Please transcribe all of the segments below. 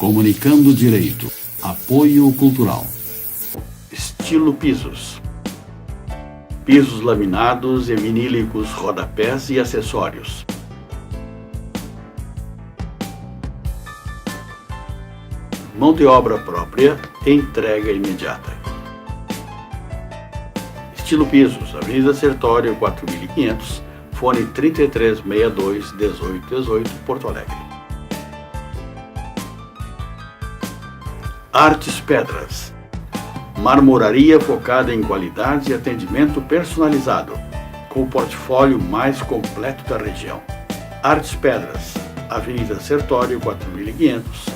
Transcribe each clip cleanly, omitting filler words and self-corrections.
Comunicando Direito. Apoio Cultural. Estilo Pisos. Pisos laminados e vinílicos, rodapés e acessórios. Mão de obra própria, entrega imediata. Estilo Pisos, Avenida Sertório 4500, fone 3362-1818, Porto Alegre. Artes Pedras. Marmoraria focada em qualidade e atendimento personalizado, com o portfólio mais completo da região. Artes Pedras, Avenida Sertório 4500,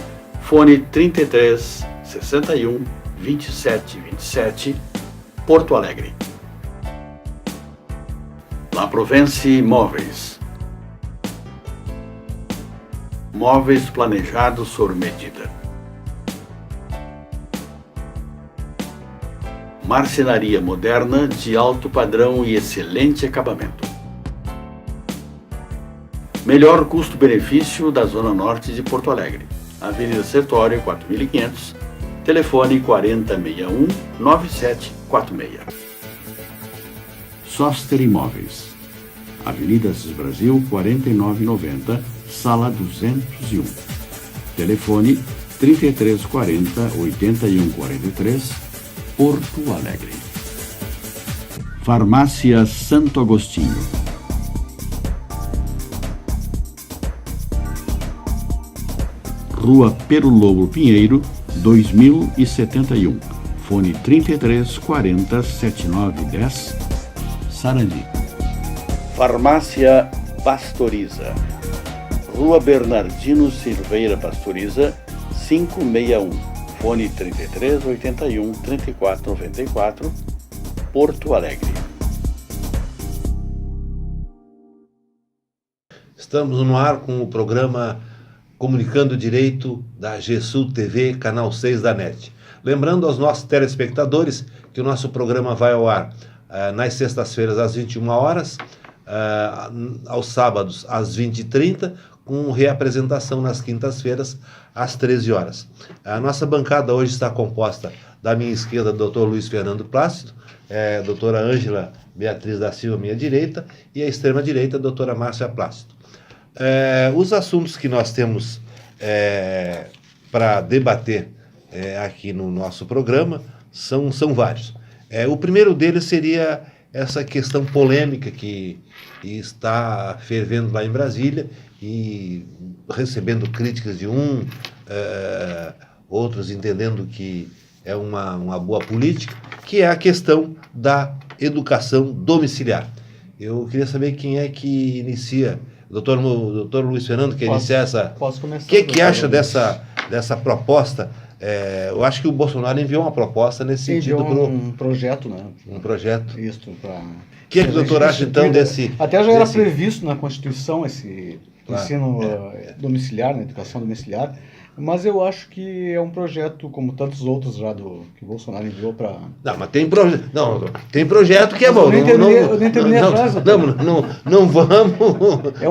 fone 33 61 27 27, Porto Alegre. La Provence Móveis. Móveis planejados sob medida. Marcenaria moderna de alto padrão e excelente acabamento. Melhor custo-benefício da Zona Norte de Porto Alegre. Avenida Sertório 4500, telefone 4061-9746. Soster Imóveis. Avenida Assis Brasil 4990, sala 201. Telefone 3340-8143, Porto Alegre. Farmácia Santo Agostinho. Rua Pero Lobo Pinheiro, 2071. Fone 3340-7910, Sarandi. Farmácia Pastoriza. Rua Bernardino Silveira Pastoriza, 561. Fone 3381-3494, Porto Alegre. Estamos no ar com o programa Comunicando Direito da GSUL TV, canal 6 da NET. Lembrando aos nossos telespectadores que o nosso programa vai ao ar nas sextas-feiras às 21 horas, aos sábados às 20h30, com reapresentação nas quintas-feiras às 13 horas. A nossa bancada hoje está composta da minha esquerda, Dr. Luiz Fernando Plácido, doutora Ângela Beatriz da Silva, minha direita, e à extrema direita, doutora Márcia Plácido. Os assuntos que nós temos para debater aqui no nosso programa são vários. O primeiro deles seria essa questão polêmica que está fervendo lá em Brasília e recebendo críticas de outros entendendo que é uma boa política, que é a questão da educação domiciliar. Eu queria saber quem é que inicia. Doutor Luiz Fernando, quer iniciar essa... Posso começar. O que acha dessa proposta? Eu acho que o Bolsonaro enviou uma proposta nesse sentido. Um projeto, né? Um projeto. Isso, para... O que o doutor acha, então, desse... Até já era previsto na Constituição esse ensino domiciliar, na educação domiciliar, mas eu acho que é um projeto, como tantos outros já que o Bolsonaro enviou para... Não, mas tem projeto... Não, tem projeto que é bom. Eu nem terminei a frase. Não vamos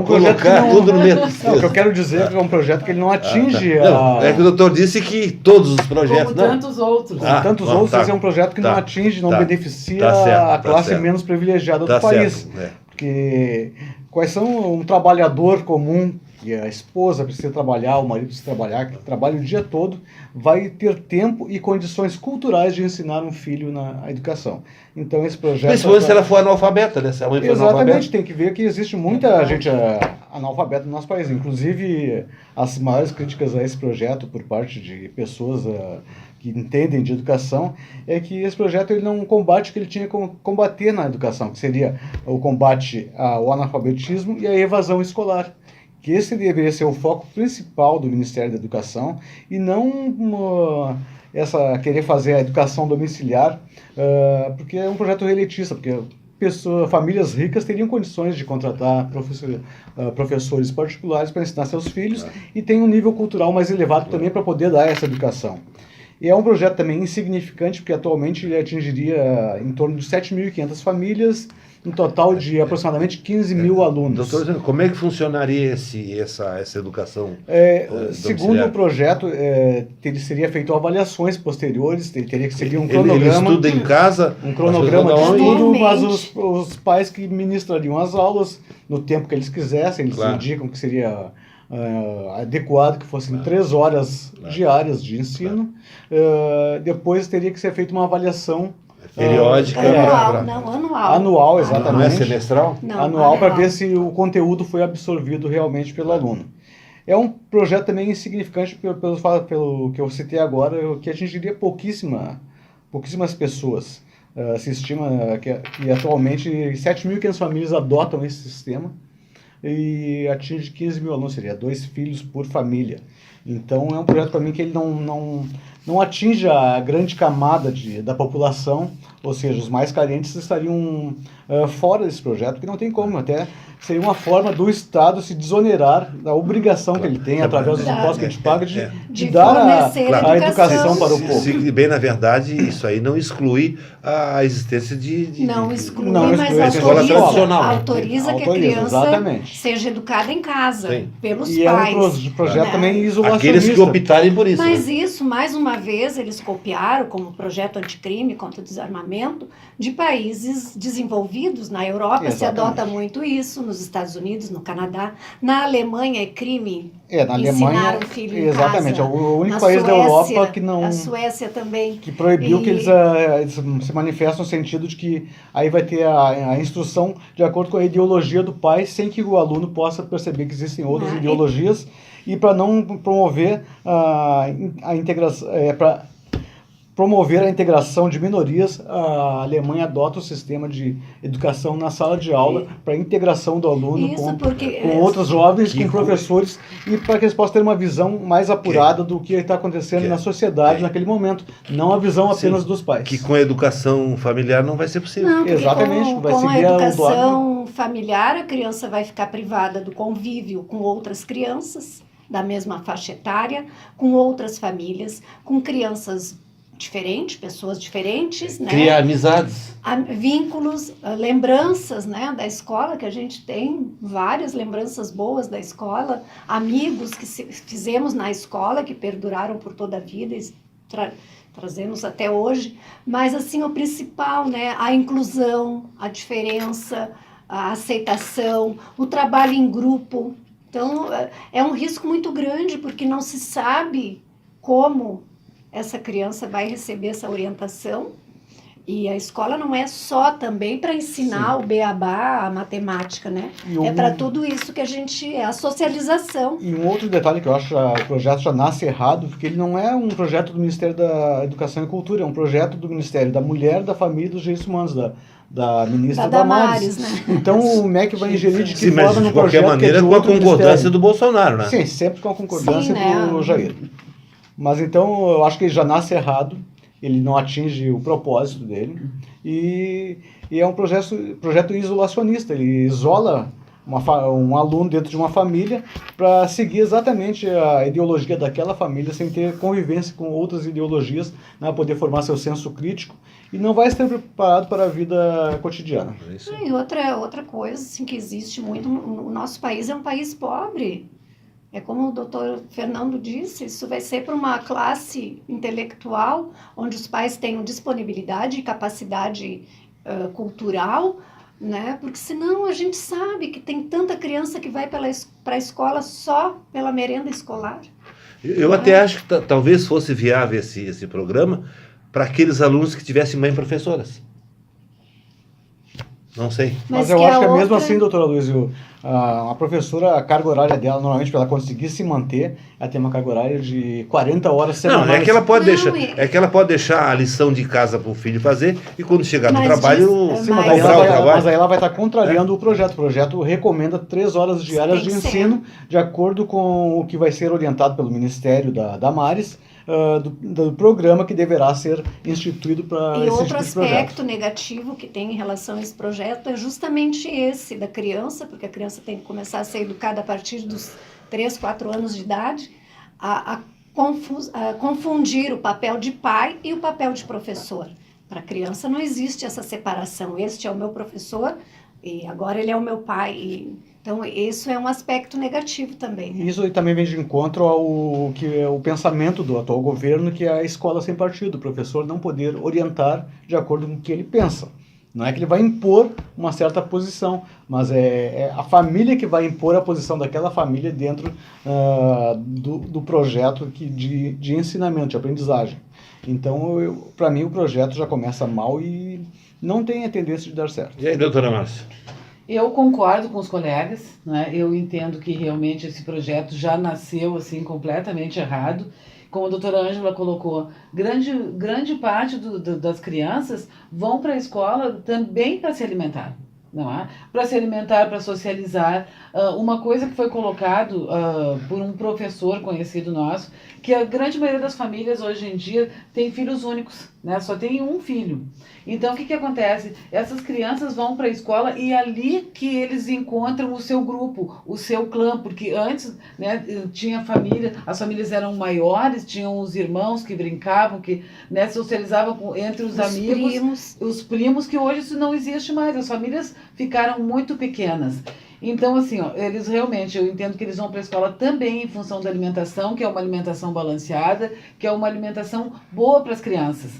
colocar tudo no mesmo... Não, o que eu quero dizer é que é um projeto que ele não atinge É que o doutor disse que todos os projetos... Como tantos outros. Tantos outros, esse é um projeto que não atinge, não beneficia a classe menos privilegiada do país. Porque quais são um trabalhador comum, que a esposa precisa trabalhar, o marido precisa trabalhar, que trabalha o dia todo, vai ter tempo e condições culturais de ensinar um filho na educação. Então esse projeto... Principalmente se ela for analfabeta, né? Se a mãe for exatamente, analfabeta. tem que ver que existe muita gente analfabeta no nosso país. Inclusive, as maiores críticas a esse projeto por parte de pessoas que entendem de educação é que esse projeto ele não combate o que ele tinha que combater na educação, que seria o combate ao analfabetismo e à evasão escolar. Que esse deveria ser o foco principal do Ministério da Educação e não querer fazer a educação domiciliar, porque é um projeto elitista, porque famílias ricas teriam condições de contratar professores particulares para ensinar seus filhos e tem um nível cultural mais elevado também para poder dar essa educação. E é um projeto também insignificante, porque atualmente ele atingiria em torno de 7.500 famílias, um total de aproximadamente 15 mil alunos. Doutor, como é que funcionaria essa educação Segundo domiciliar? o projeto, seria feito avaliações posteriores, teria que seguir um Ele cronograma. estuda em casa? Um cronograma mas de cada um- estudo, mas Realmente. os pais que ministrariam as aulas no tempo que eles quisessem, eles Claro. indicam que seria adequado que fossem 3 horas diárias de ensino. Depois teria que ser feita uma avaliação Periódica? Anual, não, anual. anual, Não é exatamente. semestral? Não, Anual para ver se o conteúdo foi absorvido realmente pelo aluno. É um projeto também insignificante pelo que eu citei agora, que atingiria pouquíssimas pessoas. Se estima que atualmente 7.500 famílias adotam esse sistema e atinge 15 mil alunos, seria 2 filhos por família. Então é um projeto para mim que ele não atinge a grande camada da população, ou seja, os mais carentes estariam fora desse projeto, que não tem como, até seria uma forma do Estado se desonerar da obrigação que ele tem, através dos impostos que a gente paga, de dar fornecer a educação para o povo. Bem, na verdade, isso aí não exclui a existência Não exclui, Não mas exclui a escola tradicional, né? autoriza que a Autoriza, criança exatamente. seja educada em casa, Sim. pelos E pais. é um projeto né? também isolacionista. Aqueles que optarem por isso. Mas né? isso, mais uma vez, eles copiaram como projeto anticrime contra o desarmamento de países desenvolvidos. Na Europa se Exatamente. adota muito isso, nos Estados Unidos, no Canadá. Na Alemanha é crime Na ensinar Alemanha, o filho em exatamente, casa. é o único Na país da Suécia, Europa que não... A Suécia também. que proibiu E- que eles se manifestam no sentido de que aí vai ter a instrução de acordo com a ideologia do pai, sem que o aluno possa perceber que existem outras Ah, e- ideologias, e para não promover a integração, para promover a integração de minorias, a Alemanha adota o sistema de educação na sala de aula para a integração do aluno Isso com porque outros jovens, Que com professores, e para que eles possam ter uma visão mais apurada do que está acontecendo que- na sociedade naquele momento, não a visão apenas Sim, dos pais. Que com a educação familiar não vai ser possível. Não, porque Exatamente, vai com a seguir o educação familiar, a criança vai ficar privada do convívio com outras crianças da mesma faixa etária, com outras famílias, com crianças diferentes, pessoas diferentes, né? Criar amizades. Vínculos, lembranças, né, da escola, que a gente tem várias lembranças boas da escola, amigos que fizemos na escola, que perduraram por toda a vida e trazemos até hoje, mas assim, o principal, né, a inclusão, a diferença, a aceitação, o trabalho em grupo. Então, é um risco muito grande, porque não se sabe como essa criança vai receber essa orientação. E a escola não é só também para ensinar o beabá, a matemática, né? E É para tudo isso que a gente... É a socialização. E um outro detalhe que eu acho que o projeto já nasce errado, porque ele não é um projeto do Ministério da Educação e Cultura, é um projeto do Ministério da Mulher, da Família e dos Direitos Humanos, da ministra Da Damares. Damares, né? Então o MEC vai ingerir de que Sim, mas forma no de qualquer projeto maneira que é de com a outro concordância ministério. do Bolsonaro, né? Sim, sempre com a concordância Sim, né? do Jair. Mas então eu acho que ele já nasce errado, ele não atinge o propósito dele, e é um projeto isolacionista, ele isola um aluno dentro de uma família para seguir exatamente a ideologia daquela família sem ter convivência com outras ideologias, né, poder formar seu senso crítico e não vai estar preparado para a vida cotidiana. E outra coisa assim, que existe muito, o nosso país é um país pobre. É como o doutor Fernando disse, isso vai ser para uma classe intelectual, onde os pais tenham disponibilidade e capacidade cultural, né? Porque senão a gente sabe que tem tanta criança que vai para a escola só pela merenda escolar. Eu até acho que talvez fosse viável esse programa para aqueles alunos que tivessem mãe professoras. Não sei. Mas eu acho que mesmo outra- assim, doutora Luísio, a professora, a carga horária dela, normalmente, para ela conseguir se manter, ela tem uma carga horária de 40 horas Não, semanais. é que ela pode Não, deixar, é que ela pode deixar a lição de casa para o filho fazer e quando chegar no Mas trabalho, diz- Sim, mas, mas- aí ela dobrar o vai, trabalho. mas aí ela vai estar contrariando o projeto. O projeto recomenda 3 horas diárias Tem de que ser. ensino, de acordo com o que vai ser orientado pelo Ministério da Damares, do programa que deverá ser instituído para E esse outro tipo de projeto. aspecto negativo que tem em relação a esse projeto é justamente esse da criança, porque a criança tem que começar a ser educada a partir dos 3, 4 anos de idade, a confundir o papel de pai e o papel de professor. Para a criança não existe essa separação. Este é o meu professor e agora ele é o meu pai. Então, isso é um aspecto negativo também. Isso também vem de encontro ao que é o pensamento do atual governo, que é a escola sem partido, o professor não poder orientar de acordo com o que ele pensa. Não é que ele vai impor uma certa posição, mas é a família que vai impor a posição daquela família dentro do projeto de ensinamento, de aprendizagem. Então, para mim, o projeto já começa mal e não tem a tendência de dar certo. E aí, doutora Márcia? Eu concordo com os colegas, né? Eu entendo que realmente esse projeto já nasceu assim completamente errado. Como a doutora Ângela colocou, grande parte das crianças vão para a escola também para se alimentar, não é? Para se alimentar, para socializar. Uma coisa que foi colocado por um professor conhecido nosso, que a grande maioria das famílias hoje em dia tem filhos únicos, né? Só tem um filho. Então, o que acontece? Essas crianças vão para a escola e é ali que eles encontram o seu grupo, o seu clã, porque antes, né, tinha família, as famílias eram maiores, tinham os irmãos que brincavam, que, né, socializavam entre os amigos, os primos, que hoje isso não existe mais, as famílias ficaram muito pequenas. Então, assim, ó, eles realmente, eu entendo que eles vão para a escola também em função da alimentação, que é uma alimentação balanceada, que é uma alimentação boa para as crianças.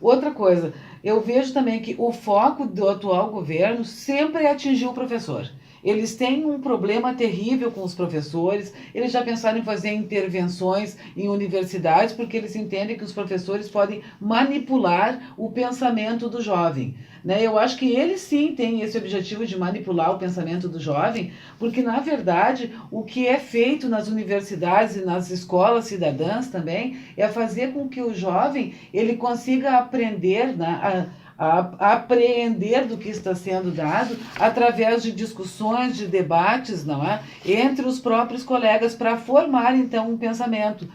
Outra coisa, eu vejo também que o foco do atual governo sempre é atingir o professor. Eles têm um problema terrível com os professores, eles já pensaram em fazer intervenções em universidades, porque eles entendem que os professores podem manipular o pensamento do jovem. Né? Eu acho que eles sim têm esse objetivo de manipular o pensamento do jovem, porque, na verdade, o que é feito nas universidades e nas escolas cidadãs também é fazer com que o jovem ele consiga aprender, né, a apreender do que está sendo dado através de discussões, de debates, não é? Entre os próprios colegas para formar, então, um pensamento.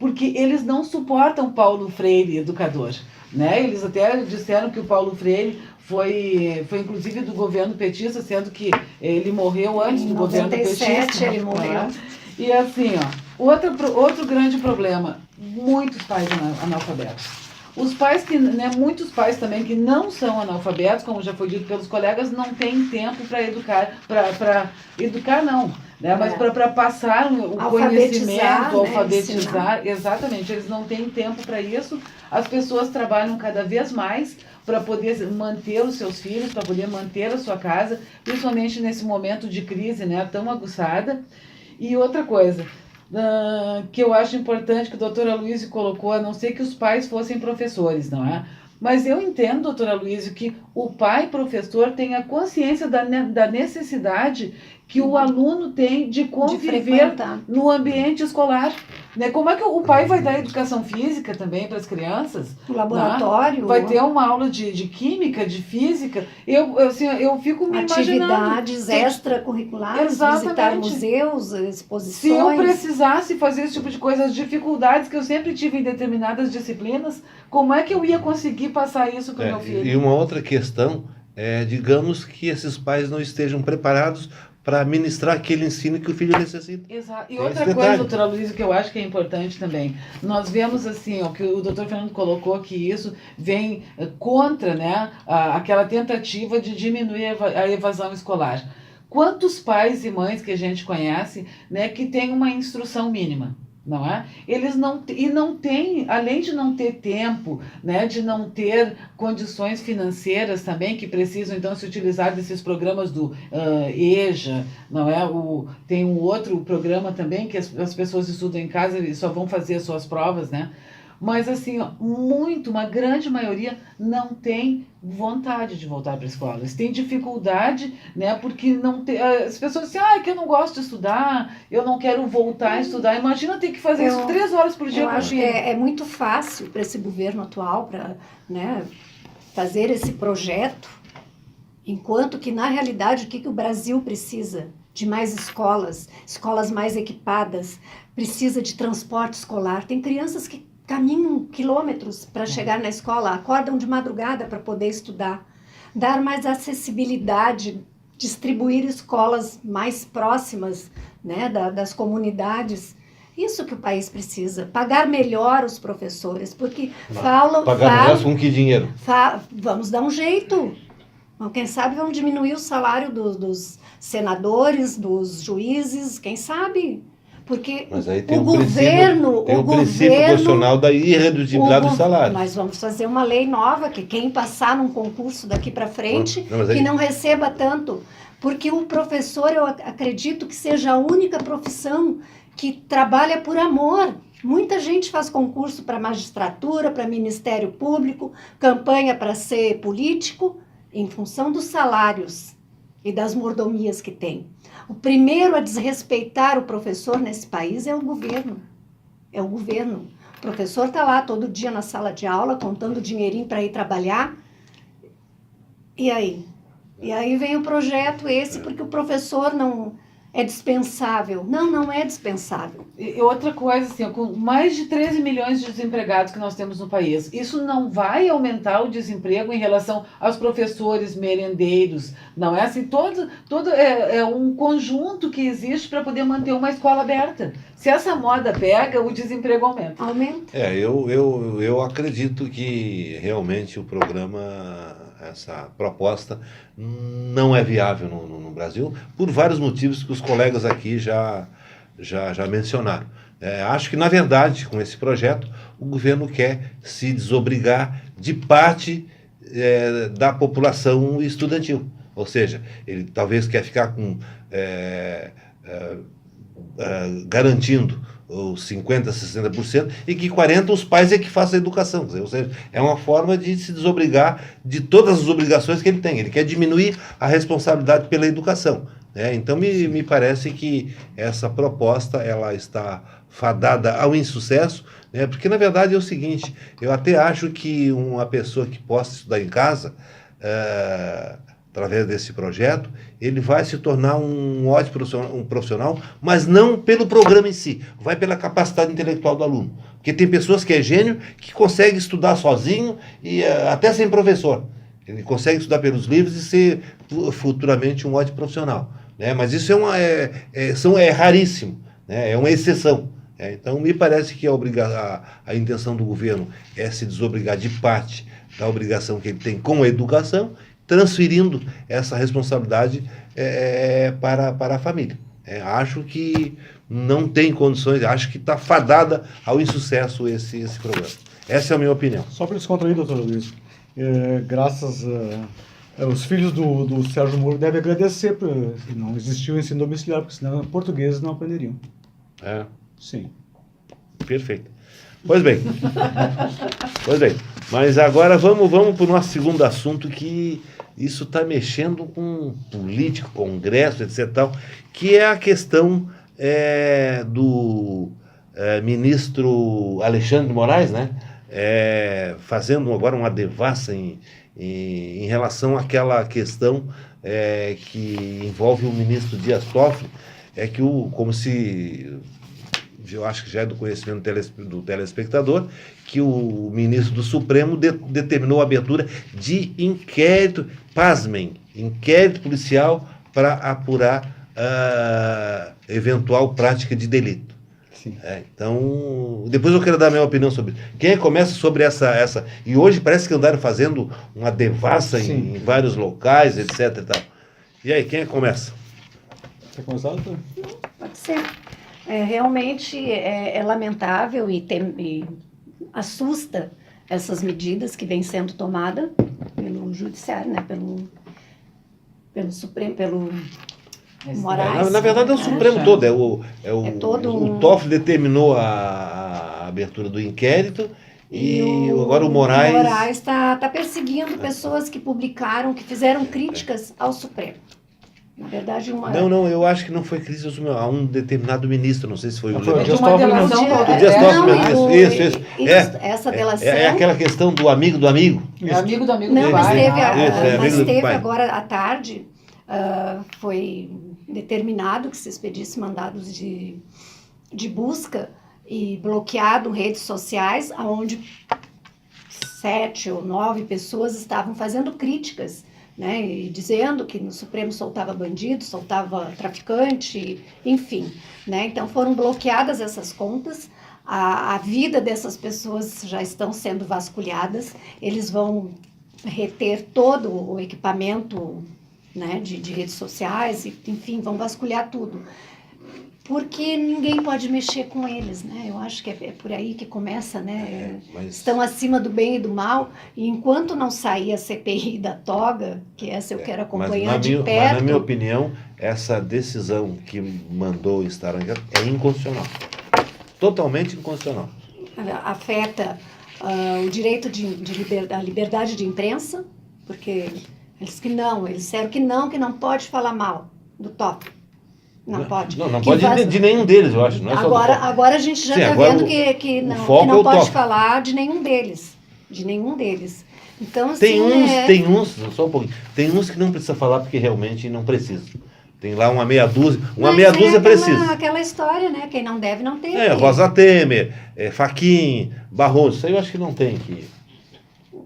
Porque eles não suportam Paulo Freire, educador. Né? Eles até disseram que o Paulo Freire foi inclusive do governo petista, sendo que ele morreu antes do governo petista. Ele morreu. E assim, ó, outro grande problema, muitos pais analfabetos. Os pais muitos pais também que não são analfabetos, como já foi dito pelos colegas, não têm tempo para educar, né? Mas para passar o conhecimento, alfabetizar, exatamente, eles não têm tempo para isso. As pessoas trabalham cada vez mais para poder manter os seus filhos, para poder manter a sua casa, principalmente nesse momento de crise, né, tão aguçada. E outra coisa, que eu acho importante que o doutor Aloysio colocou, a não ser que os pais fossem professores, não é? Mas eu entendo, doutor Aloysio, que o pai professor tenha consciência da necessidade que o aluno tem de conviver no ambiente escolar. Né? Como é que o pai vai dar educação física também para as crianças? O laboratório. Né? Vai ter uma aula de química, de física. Eu fico me imaginando. Atividades extracurriculares, visitar museus, exposições. Se eu precisasse fazer esse tipo de coisa, as dificuldades que eu sempre tive em determinadas disciplinas, como é que eu ia conseguir passar isso para o meu filho? E uma outra questão é, digamos que esses pais não estejam preparados para ministrar aquele ensino que o filho necessita. Exato. E outra coisa, doutora Luísa, que eu acho que é importante também, nós vemos assim, que o doutor Fernando colocou que isso vem contra, né, aquela tentativa de diminuir a evasão escolar. Quantos pais e mães que a gente conhece, né, que têm uma instrução mínima? Não é? Eles não têm, além de não ter tempo, né, de não ter condições financeiras também, que precisam então se utilizar desses programas do EJA, não é? Tem um outro programa também que as pessoas estudam em casa e só vão fazer as suas provas, né? Mas assim, uma grande maioria não tem vontade de voltar para a escola. Eles têm dificuldade, né? Porque não tem, as pessoas dizem, que eu não gosto de estudar, eu não quero voltar a estudar. Imagina ter que fazer isso 3 horas por dia. Eu acho que é muito fácil para esse governo atual, para, né, fazer esse projeto, enquanto que, na realidade, o que o Brasil precisa? De mais escolas mais equipadas, precisa de transporte escolar. Tem crianças que caminham quilômetros para chegar na escola, acordam de madrugada para poder estudar. Dar mais acessibilidade, distribuir escolas mais próximas, né, das comunidades. Isso que o país precisa, pagar melhor os professores, porque Pagar melhor com que dinheiro? vamos dar um jeito. Quem sabe vamos diminuir o salário dos senadores, dos juízes, quem sabe? Porque Mas aí tem o governo... Tem o princípio constitucional da irredutibilidade do salário. Mas vamos fazer uma lei nova, que quem passar num concurso daqui para frente, que não receba tanto. Porque o professor, eu acredito que seja a única profissão que trabalha por amor. Muita gente faz concurso para magistratura, para Ministério Público, campanha para ser político, em função dos salários e das mordomias que tem. O primeiro a desrespeitar o professor nesse país é o governo. É o governo. O professor está lá todo dia na sala de aula, contando dinheirinho para ir trabalhar. E aí? E aí vem o projeto esse, porque o professor não é dispensável. Não é dispensável. E outra coisa, assim, com mais de 13 milhões de desempregados que nós temos no país, isso não vai aumentar o desemprego em relação aos professores, merendeiros, não é assim? Todo é um conjunto que existe para poder manter uma escola aberta. Se essa moda pega, o desemprego aumenta. Aumenta. Eu acredito que realmente o programa, essa proposta, não é viável no Brasil, por vários motivos que os colegas aqui já mencionaram. Acho que, na verdade, com esse projeto, o governo quer se desobrigar de parte da população estudantil. Ou seja, ele talvez quer ficar garantindo os 50%, 60%, e que 40% os pais é que façam a educação. Ou seja, é uma forma de se desobrigar de todas as obrigações que ele tem. Ele quer diminuir a responsabilidade pela educação. Então, me parece que essa proposta ela está fadada ao insucesso, porque, na verdade, é o seguinte, eu até acho que uma pessoa que possa estudar em casa, através desse projeto, ele vai se tornar um ótimo profissional, mas não pelo programa em si, vai pela capacidade intelectual do aluno. Porque tem pessoas que é gênio, que consegue estudar sozinho e até sem professor. Ele consegue estudar pelos livros e ser futuramente um ótimo profissional. Mas isso é raríssimo, é uma exceção. Então, me parece que a intenção do governo é se desobrigar de parte da obrigação que ele tem com a educação, transferindo essa responsabilidade para a família. Acho que não tem condições, acho que está fadada ao insucesso esse programa. Essa é a minha opinião. Só para descontrair, doutor Luiz, graças os filhos do Sérgio Moro devem agradecer que não existiu o ensino domiciliar, porque senão portugueses não aprenderiam. Sim. Perfeito. Pois bem. Mas agora vamos para o nosso segundo assunto, que isso está mexendo com político, congresso, etc. Que é a questão do ministro Alexandre de Moraes, fazendo agora uma devassa em relação àquela questão que envolve o ministro Dias Toffoli, como se... eu acho que já é do conhecimento do telespectador, que o ministro do Supremo determinou a abertura de inquérito, pasmem, inquérito policial para apurar eventual prática de delito. Sim. Então, depois eu quero dar a minha opinião sobre isso. Quem começa sobre essa... E hoje parece que andaram fazendo uma devassa em vários locais, etc. E tal. E aí, quem começa? Quer começar, doutor? Pode ser. Realmente é lamentável e assusta essas medidas que vêm sendo tomadas pelo Judiciário, pelo Supremo, pelo Moraes. Na verdade é o Supremo todo. O Toffoli determinou a abertura do inquérito e agora o Moraes... O Moraes está perseguindo pessoas que publicaram, que fizeram críticas ao Supremo. Na verdade, Não, eu acho que não foi crítica a um determinado ministro, não sei se foi o Dias Toffoli. O Dias Toffoli, isso. Essa delação... É aquela questão do amigo do amigo. É amigo do amigo Não, do mas pai. teve agora à tarde, foi determinado que se expedisse mandados de busca e bloqueado redes sociais, onde 7 ou 9 pessoas estavam fazendo críticas né, e dizendo que no Supremo soltava bandido, soltava traficante, enfim, né, então foram bloqueadas essas contas, a vida dessas pessoas já estão sendo vasculhadas, eles vão reter todo o equipamento, né, de redes sociais, e, enfim, vão vasculhar tudo. Porque ninguém pode mexer com eles, né? Eu acho que é por aí que começa, né? Estão acima do bem e do mal, e enquanto não sair a CPI da toga, que essa eu quero acompanhar de perto... Mas na minha opinião, essa decisão que mandou o Estado é inconstitucional. Totalmente inconstitucional. Afeta o direito a liberdade de imprensa, porque eles disseram que não pode falar mal do top. Não pode. Não pode de nenhum deles, eu acho. Não é agora a gente já está vendo que não pode falar de nenhum deles. De nenhum deles. Então, assim, tem uns, só um pouquinho, tem uns que não precisa falar porque realmente não precisa. Tem lá uma meia dúzia, precisa. Aquela história, né? Quem não deve, não tem. Rosa Temer, Fachin, Barroso, isso aí eu acho que não tem que...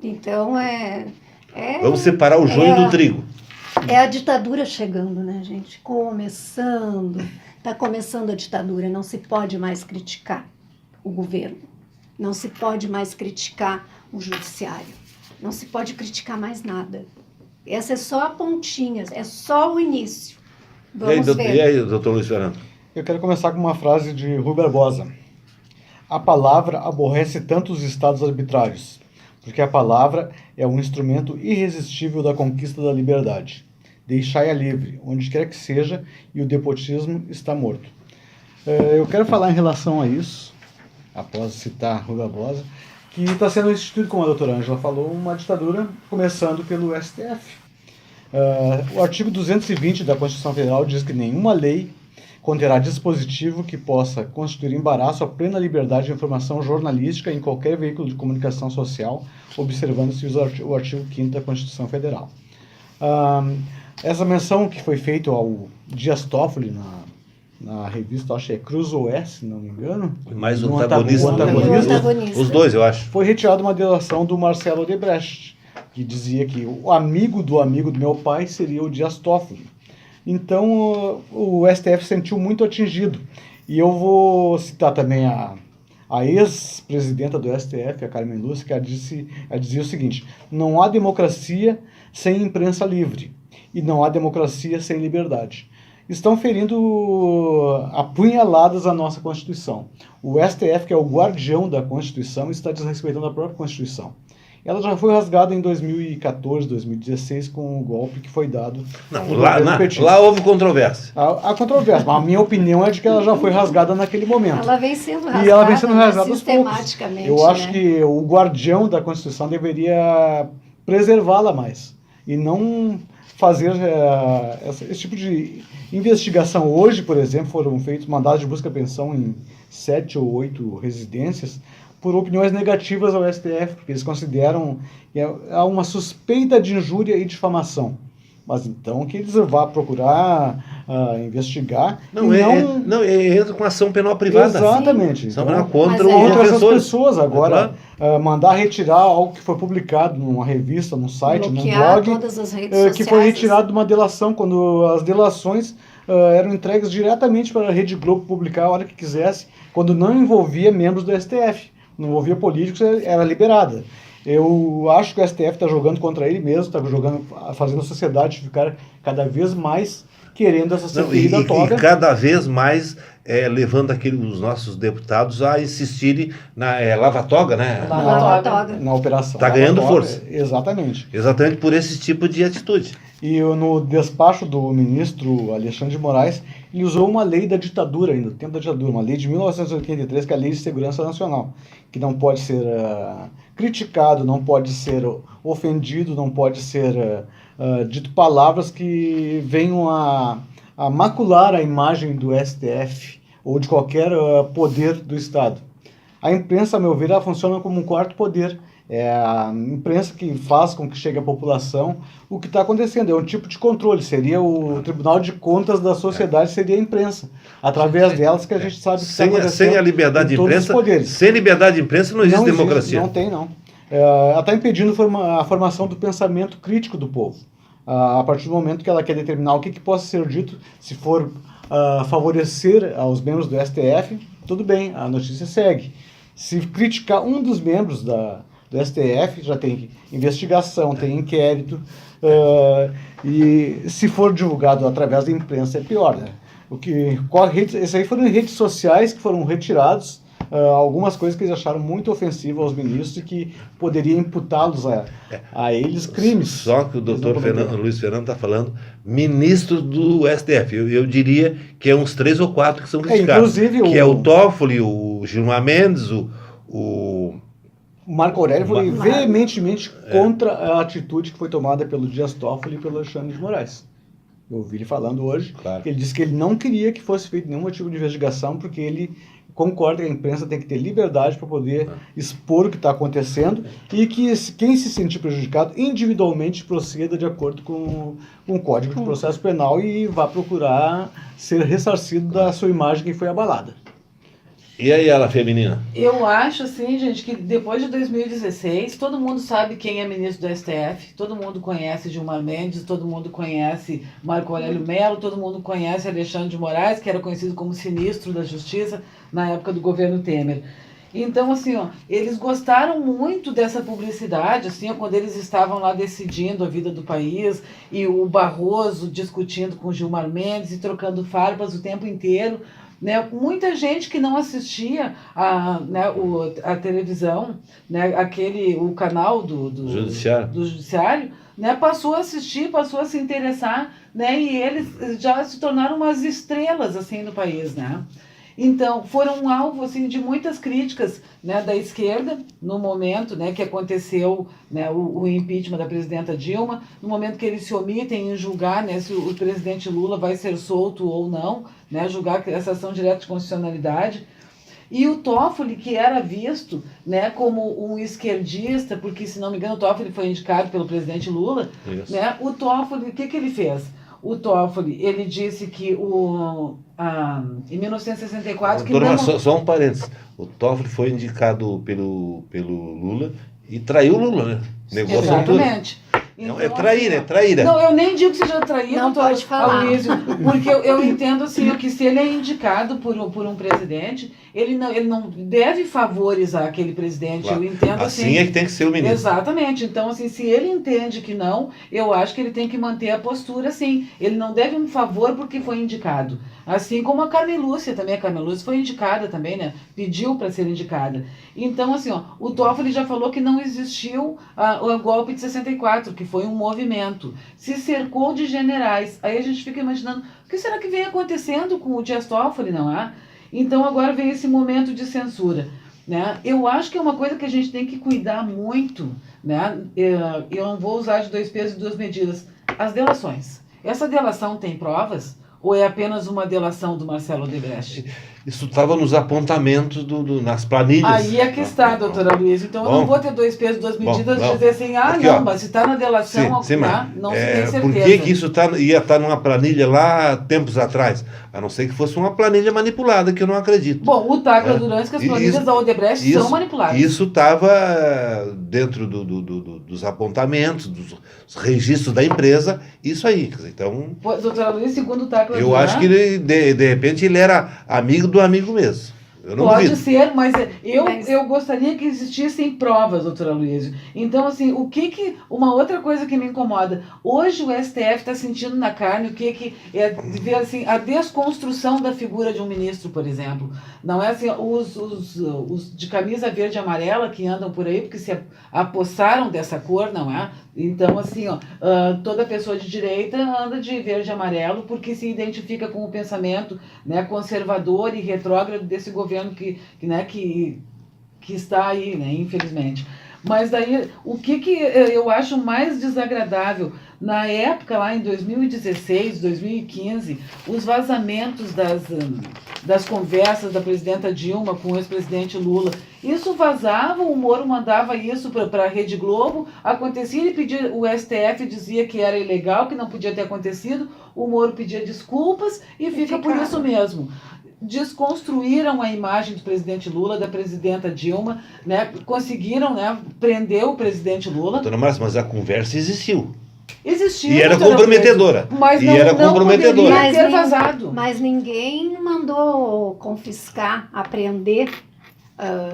Então, Vamos separar o joio do trigo. É a ditadura chegando, né, gente? Está começando a ditadura, não se pode mais criticar o governo, não se pode mais criticar o judiciário, não se pode criticar mais nada. Essa é só a pontinha, é só o início. Vamos ver. E aí, doutor Luiz Fernando? Eu quero começar com uma frase de Rui Barbosa. A palavra aborrece tantos estados arbitrários, porque a palavra é um instrumento irresistível da conquista da liberdade. Deixai-a livre, onde quer que seja, e o despotismo está morto. Eu quero falar em relação a isso, após citar Rui Barbosa, que está sendo instituído, como a doutora Ângela falou, uma ditadura começando pelo STF. O artigo 220 da Constituição Federal diz que nenhuma lei conterá dispositivo que possa constituir embaraço à plena liberdade de informação jornalística em qualquer veículo de comunicação social, observando-se o artigo 5º da Constituição Federal. Essa menção que foi feita ao Dias Toffoli na revista, acho que é Cruz OS, se não me engano. Mais o antagonista. Os dois, eu acho. Foi retirada uma delação do Marcelo Odebrecht, que dizia que o amigo do meu pai seria o Dias Toffoli. Então, o STF se sentiu muito atingido. E eu vou citar também a ex-presidenta do STF, a Carmen Lúcia, que ela dizia o seguinte: não há democracia sem imprensa livre, e não há democracia sem liberdade. Estão ferindo apunhaladas a nossa Constituição. O STF, que é o guardião da Constituição, está desrespeitando a própria Constituição. Ela já foi rasgada em 2014, 2016, com o golpe que foi dado. Lá houve controvérsia. A controvérsia, mas a minha opinião é de que ela já foi rasgada naquele momento. Ela vem sendo rasgada, e ela vem sendo rasgada sistematicamente. Eu acho que o guardião da Constituição deveria preservá-la mais e não fazer esse tipo de investigação. Hoje, por exemplo, foram feitos mandados de busca e apreensão em 7 ou 8 residências por opiniões negativas ao STF, porque eles consideram que há uma suspeita de injúria e difamação. Mas então que eles vão procurar investigar. Entra com ação penal privada. Exatamente. Ação então, contra essas pessoas agora, mandar retirar algo que foi publicado numa revista, num site, num blog, todas as redes sociais, que foi retirado de uma delação, quando as delações eram entregues diretamente para a Rede Globo publicar a hora que quisesse, quando não envolvia membros do STF. Não envolvia políticos, era liberada. Eu acho que o STF está jogando contra ele mesmo, está fazendo a sociedade ficar cada vez mais querendo essa CPI da toga. E cada vez mais levando os nossos deputados a insistirem na lava-toga, né? Lava-toga. Na operação. Está ganhando força. Exatamente. Exatamente por esse tipo de atitude. E no despacho do ministro Alexandre de Moraes, ele usou uma lei da ditadura ainda, do tempo da ditadura, uma lei de 1983, que é a Lei de Segurança Nacional, que não pode ser criticado, não pode ser ofendido, não pode ser dito palavras que venham a macular a imagem do STF ou de qualquer poder do Estado. A imprensa, a meu ver, ela funciona como um quarto poder. É a imprensa que faz com que chegue à população o que está acontecendo. É um tipo de controle. Seria o Tribunal de Contas da sociedade, seria a imprensa. Através delas que a gente sabe o que está acontecendo. Sem a liberdade de imprensa, sem liberdade de imprensa não existe democracia. Não tem, não. Ela está impedindo a formação do pensamento crítico do povo. a partir do momento que ela quer determinar o que possa ser dito, se for favorecer aos membros do STF, tudo bem, a notícia segue. Se criticar um dos membros do STF, já tem investigação, tem inquérito, e se for divulgado através da imprensa é pior, né? Esse aí foram redes sociais que foram retirados, algumas coisas que eles acharam muito ofensivas aos ministros e que poderia imputá-los a eles crimes. Só que o doutor Luiz Fernando está falando ministros do STF. Eu diria que é uns 3 ou 4 que são criticados. Inclusive é o Toffoli, o Gilmar Mendes, o Marco Aurélio foi veementemente contra a atitude que foi tomada pelo Dias Toffoli e pelo Alexandre de Moraes. Eu ouvi ele falando hoje, claro. Ele disse que ele não queria que fosse feito nenhum tipo de investigação, porque ele concorda que a imprensa tem que ter liberdade para poder expor o que está acontecendo e que quem se sentir prejudicado individualmente proceda de acordo com o Código de Processo Penal e vá procurar ser ressarcido da sua imagem que foi abalada. E aí, ela feminina? Eu acho, assim, gente, que depois de 2016, todo mundo sabe quem é ministro do STF, todo mundo conhece Gilmar Mendes, todo mundo conhece Marco Aurélio Mello, todo mundo conhece Alexandre de Moraes, que era conhecido como sinistro da Justiça na época do governo Temer. Então, assim, eles gostaram muito dessa publicidade, assim, quando eles estavam lá decidindo a vida do país, e o Barroso discutindo com Gilmar Mendes e trocando farpas o tempo inteiro, né? Muita gente que não assistia a televisão, né? O canal do Judiciário, né? Passou a assistir, passou a se interessar, né? E eles já se tornaram umas estrelas assim, no país, né? Então, foram um alvo assim, de muitas críticas, né, da esquerda, no momento, né, que aconteceu, né, o impeachment da presidenta Dilma, no momento que eles se omitem em julgar, né, se o presidente Lula vai ser solto ou não, né, julgar essa ação direta de constitucionalidade. E o Toffoli, que era visto, né, como um esquerdista, porque, se não me engano, o Toffoli foi indicado pelo presidente Lula, né, o Toffoli, o que ele fez? O Toffoli, ele disse que em 1964... Só um parênteses. O Toffoli foi indicado pelo Lula e traiu o Lula, né? Negócio exatamente. Então, é traíra. Não, eu nem digo que seja traíra, não pode falar. Aloysio, porque eu entendo assim, que se ele é indicado por um presidente, ele não deve favorizar aquele presidente. Claro. Eu entendo assim é que tem que ser o ministro. Exatamente. Então, assim, se ele entende que não, eu acho que ele tem que manter a postura, assim. Ele não deve um favor porque foi indicado. Assim como a Carmen Lúcia também. A Carmen Lúcia foi indicada também, né? Pediu para ser indicada. Então, assim, o Toffoli já falou que não existiu o golpe de 64, que foi um movimento. Se cercou de generais. Aí a gente fica imaginando, o que será que vem acontecendo com o Dias Toffoli, não é? Então agora vem esse momento de censura, né? Eu acho que é uma coisa que a gente tem que cuidar muito, né? Eu não vou usar de 2 pesos e 2 medidas. As delações. Essa delação tem provas? Ou é apenas uma delação do Marcelo Odebrecht? Isso estava nos apontamentos, nas planilhas. Aí é que está, doutora Luísa. Então eu não vou ter 2 pesos, 2 medidas de dizer assim, aqui, mas se está na delação, não se tem certeza. Por que isso ia estar numa planilha lá tempos atrás? A não ser que fosse uma planilha manipulada, que eu não acredito. Bom, o Tacla Durante, que as planilhas da Odebrecht são manipuladas. Isso estava dentro dos apontamentos, dos registros da empresa, isso aí. Então, doutora Luísa, segundo o Tacla eu acho que de repente ele era amigo do amigo mesmo. Pode ser, mas eu gostaria que existissem provas, doutora Luísa. Então, assim, uma outra coisa que me incomoda, hoje o STF está sentindo na carne o que é ver assim, a desconstrução da figura de um ministro, por exemplo. Não é assim, os de camisa verde e amarela que andam por aí porque se apossaram dessa cor, não é? Então, assim, toda pessoa de direita anda de verde e amarelo porque se identifica com o pensamento, né, conservador e retrógrado desse governo que está aí, né, infelizmente. Mas daí, o que eu acho mais desagradável, na época, lá em 2016, 2015, os vazamentos das conversas da presidenta Dilma com o ex-presidente Lula, isso vazava, o Moro mandava isso para a Rede Globo, acontecia, ele pedia, o STF dizia que era ilegal, que não podia ter acontecido, o Moro pedia desculpas e fica por isso mesmo. Desconstruíram a imagem do presidente Lula, da presidenta Dilma, né? Conseguiram, né, prender o presidente Lula. Doutora Márcia, mas a conversa existiu. Existia. E era doutora comprometedora. Preto, mas E não, era não comprometedora. poderia Mas ter nem- vazado. Mas ninguém mandou confiscar, apreender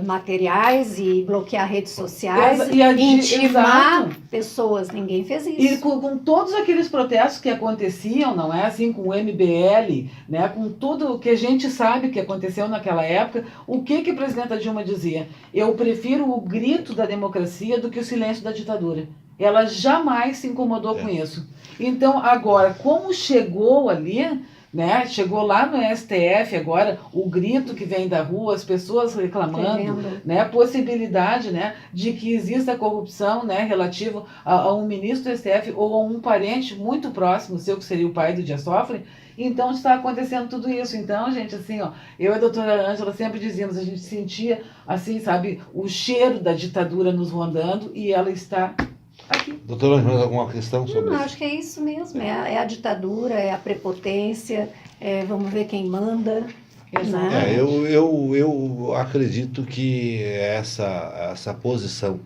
materiais e bloquear redes sociais, intimar Exato. pessoas. Ninguém fez E isso. com todos aqueles protestos que aconteciam, não é assim, com o MBL, né, com tudo que a gente sabe que aconteceu naquela época, o que a presidenta Dilma dizia? Eu prefiro o grito da democracia do que o silêncio da ditadura. Ela jamais se incomodou com isso. Então, agora, como chegou ali, né, chegou lá no STF agora, o grito que vem da rua, as pessoas reclamando, Tremendo. né, possibilidade, né, de que exista corrupção, né, relativo a um ministro do STF ou a um parente muito próximo seu, que seria o pai do Dias Toffoli. Então está acontecendo tudo isso. Então, gente, assim, ó, eu e a doutora Ângela sempre dizíamos, a gente sentia, assim, sabe, o cheiro da ditadura nos rondando, e ela está aqui. Doutora Ângela, alguma questão sobre Não, isso? acho que é isso mesmo. É a ditadura, é a prepotência, vamos ver quem manda. Exato. Né? Eu acredito que essa posição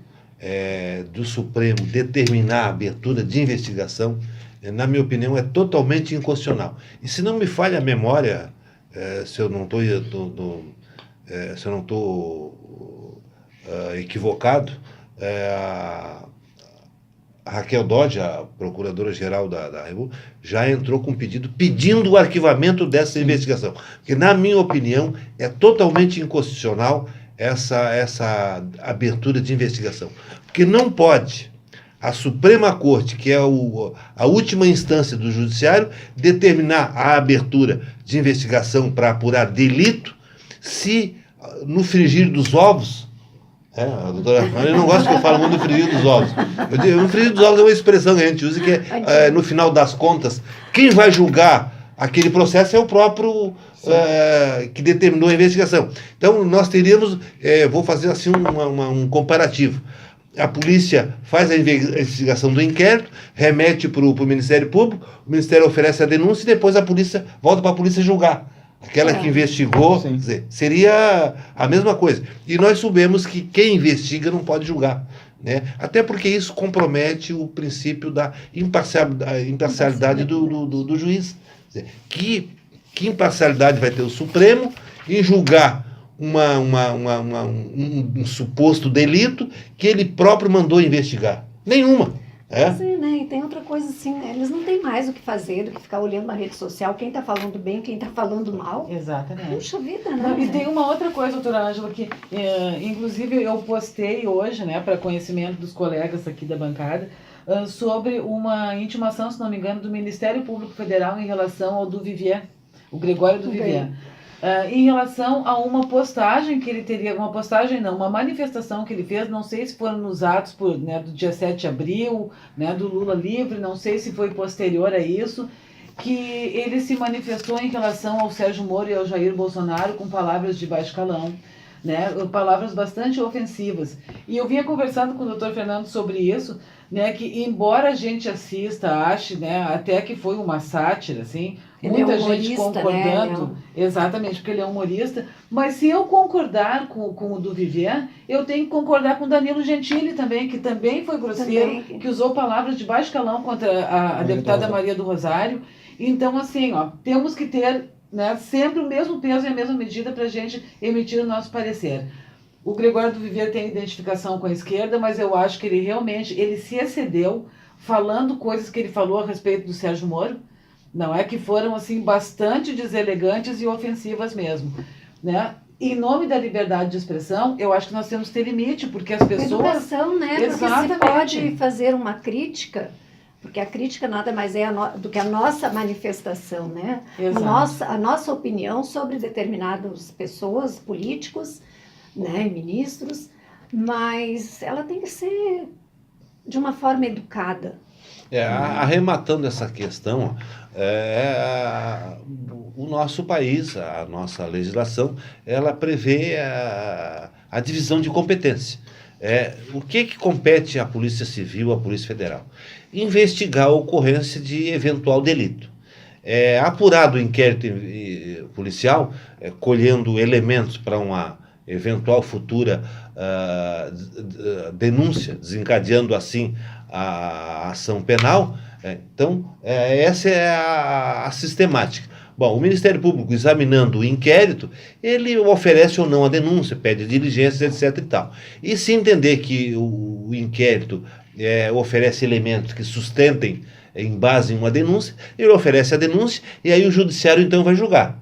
do Supremo determinar a abertura de investigação, na minha opinião, é totalmente inconstitucional. E se não me falha a memória, se eu não estou equivocado, a Raquel Dodge, a Procuradora-Geral da República, já entrou com pedido pedindo o arquivamento dessa investigação. Porque, na minha opinião, é totalmente inconstitucional essa abertura de investigação. Porque não pode a Suprema Corte, que é a última instância do Judiciário, determinar a abertura de investigação para apurar delito se, no frigir dos ovos, doutora, eu não gosto que eu falo muito do frigir dos ovos. No frigir dos ovos é uma expressão que a gente usa que no final das contas, quem vai julgar aquele processo é o próprio que determinou a investigação. Então, nós teríamos, vou fazer assim um comparativo. A polícia faz a investigação do inquérito, remete para o Ministério Público, o Ministério oferece a denúncia e depois a polícia volta para a polícia julgar. Aquela que investigou, quer dizer, seria a mesma coisa. E nós soubemos que quem investiga não pode julgar, né? Até porque isso compromete o princípio da imparcialidade do juiz. Quer dizer, que imparcialidade vai ter o Supremo em julgar um suposto delito que ele próprio mandou investigar? Nenhuma. Sim, né? E tem outra coisa assim, né? Eles não têm mais o que fazer do que ficar olhando na rede social quem está falando bem, quem está falando mal. Exatamente. Puxa vida, né? Não, e tem uma outra coisa, doutora Ângela, que inclusive eu postei hoje, né, para conhecimento dos colegas aqui da bancada, sobre uma intimação, se não me engano, do Ministério Público Federal em relação ao Duvivier, o Gregório Duvivier. Em relação a uma postagem que ele teria, uma manifestação que ele fez, não sei se foram nos atos do dia 7 de abril, né, do Lula livre, não sei se foi posterior a isso, que ele se manifestou em relação ao Sérgio Moro e ao Jair Bolsonaro com palavras de baixo calão, né, palavras bastante ofensivas. E eu vinha conversando com o doutor Fernando sobre isso, né, que embora a gente assista, ache, né, até que foi uma sátira, assim, ele muita é gente concordando, né? Exatamente, porque ele é humorista, mas se eu concordar com o Duvivier, eu tenho que concordar com o Danilo Gentili também, que também foi grosseiro, que usou palavras de baixo calão contra a deputada Maria do Rosário. Então, assim, temos que ter, né, sempre o mesmo peso e a mesma medida para a gente emitir o nosso parecer. O Gregório Duvivier tem identificação com a esquerda, mas eu acho que ele se excedeu falando coisas que ele falou a respeito do Sérgio Moro, não é, que foram assim bastante deselegantes e ofensivas mesmo, né? Em nome da liberdade de expressão, eu acho que nós temos que ter limite, porque as pessoas... Educação, né? Exatamente. Porque se pode fazer uma crítica, porque a crítica nada mais é do que a nossa manifestação, né? A nossa opinião sobre determinadas pessoas, políticos, né, ministros, mas ela tem que ser de uma forma educada. Arrematando essa questão, o nosso país, a nossa legislação, ela prevê a divisão de competência. O que compete à Polícia Civil, à Polícia Federal? Investigar a ocorrência de eventual delito. Apurado o inquérito policial, colhendo elementos para uma eventual futura denúncia, desencadeando assim a ação penal, Então, essa é a sistemática. Bom, o Ministério Público, examinando o inquérito, ele oferece ou não a denúncia, pede diligências, etc. e tal. E se entender que o inquérito oferece elementos que sustentem em base em uma denúncia, ele oferece a denúncia e aí o judiciário então vai julgar.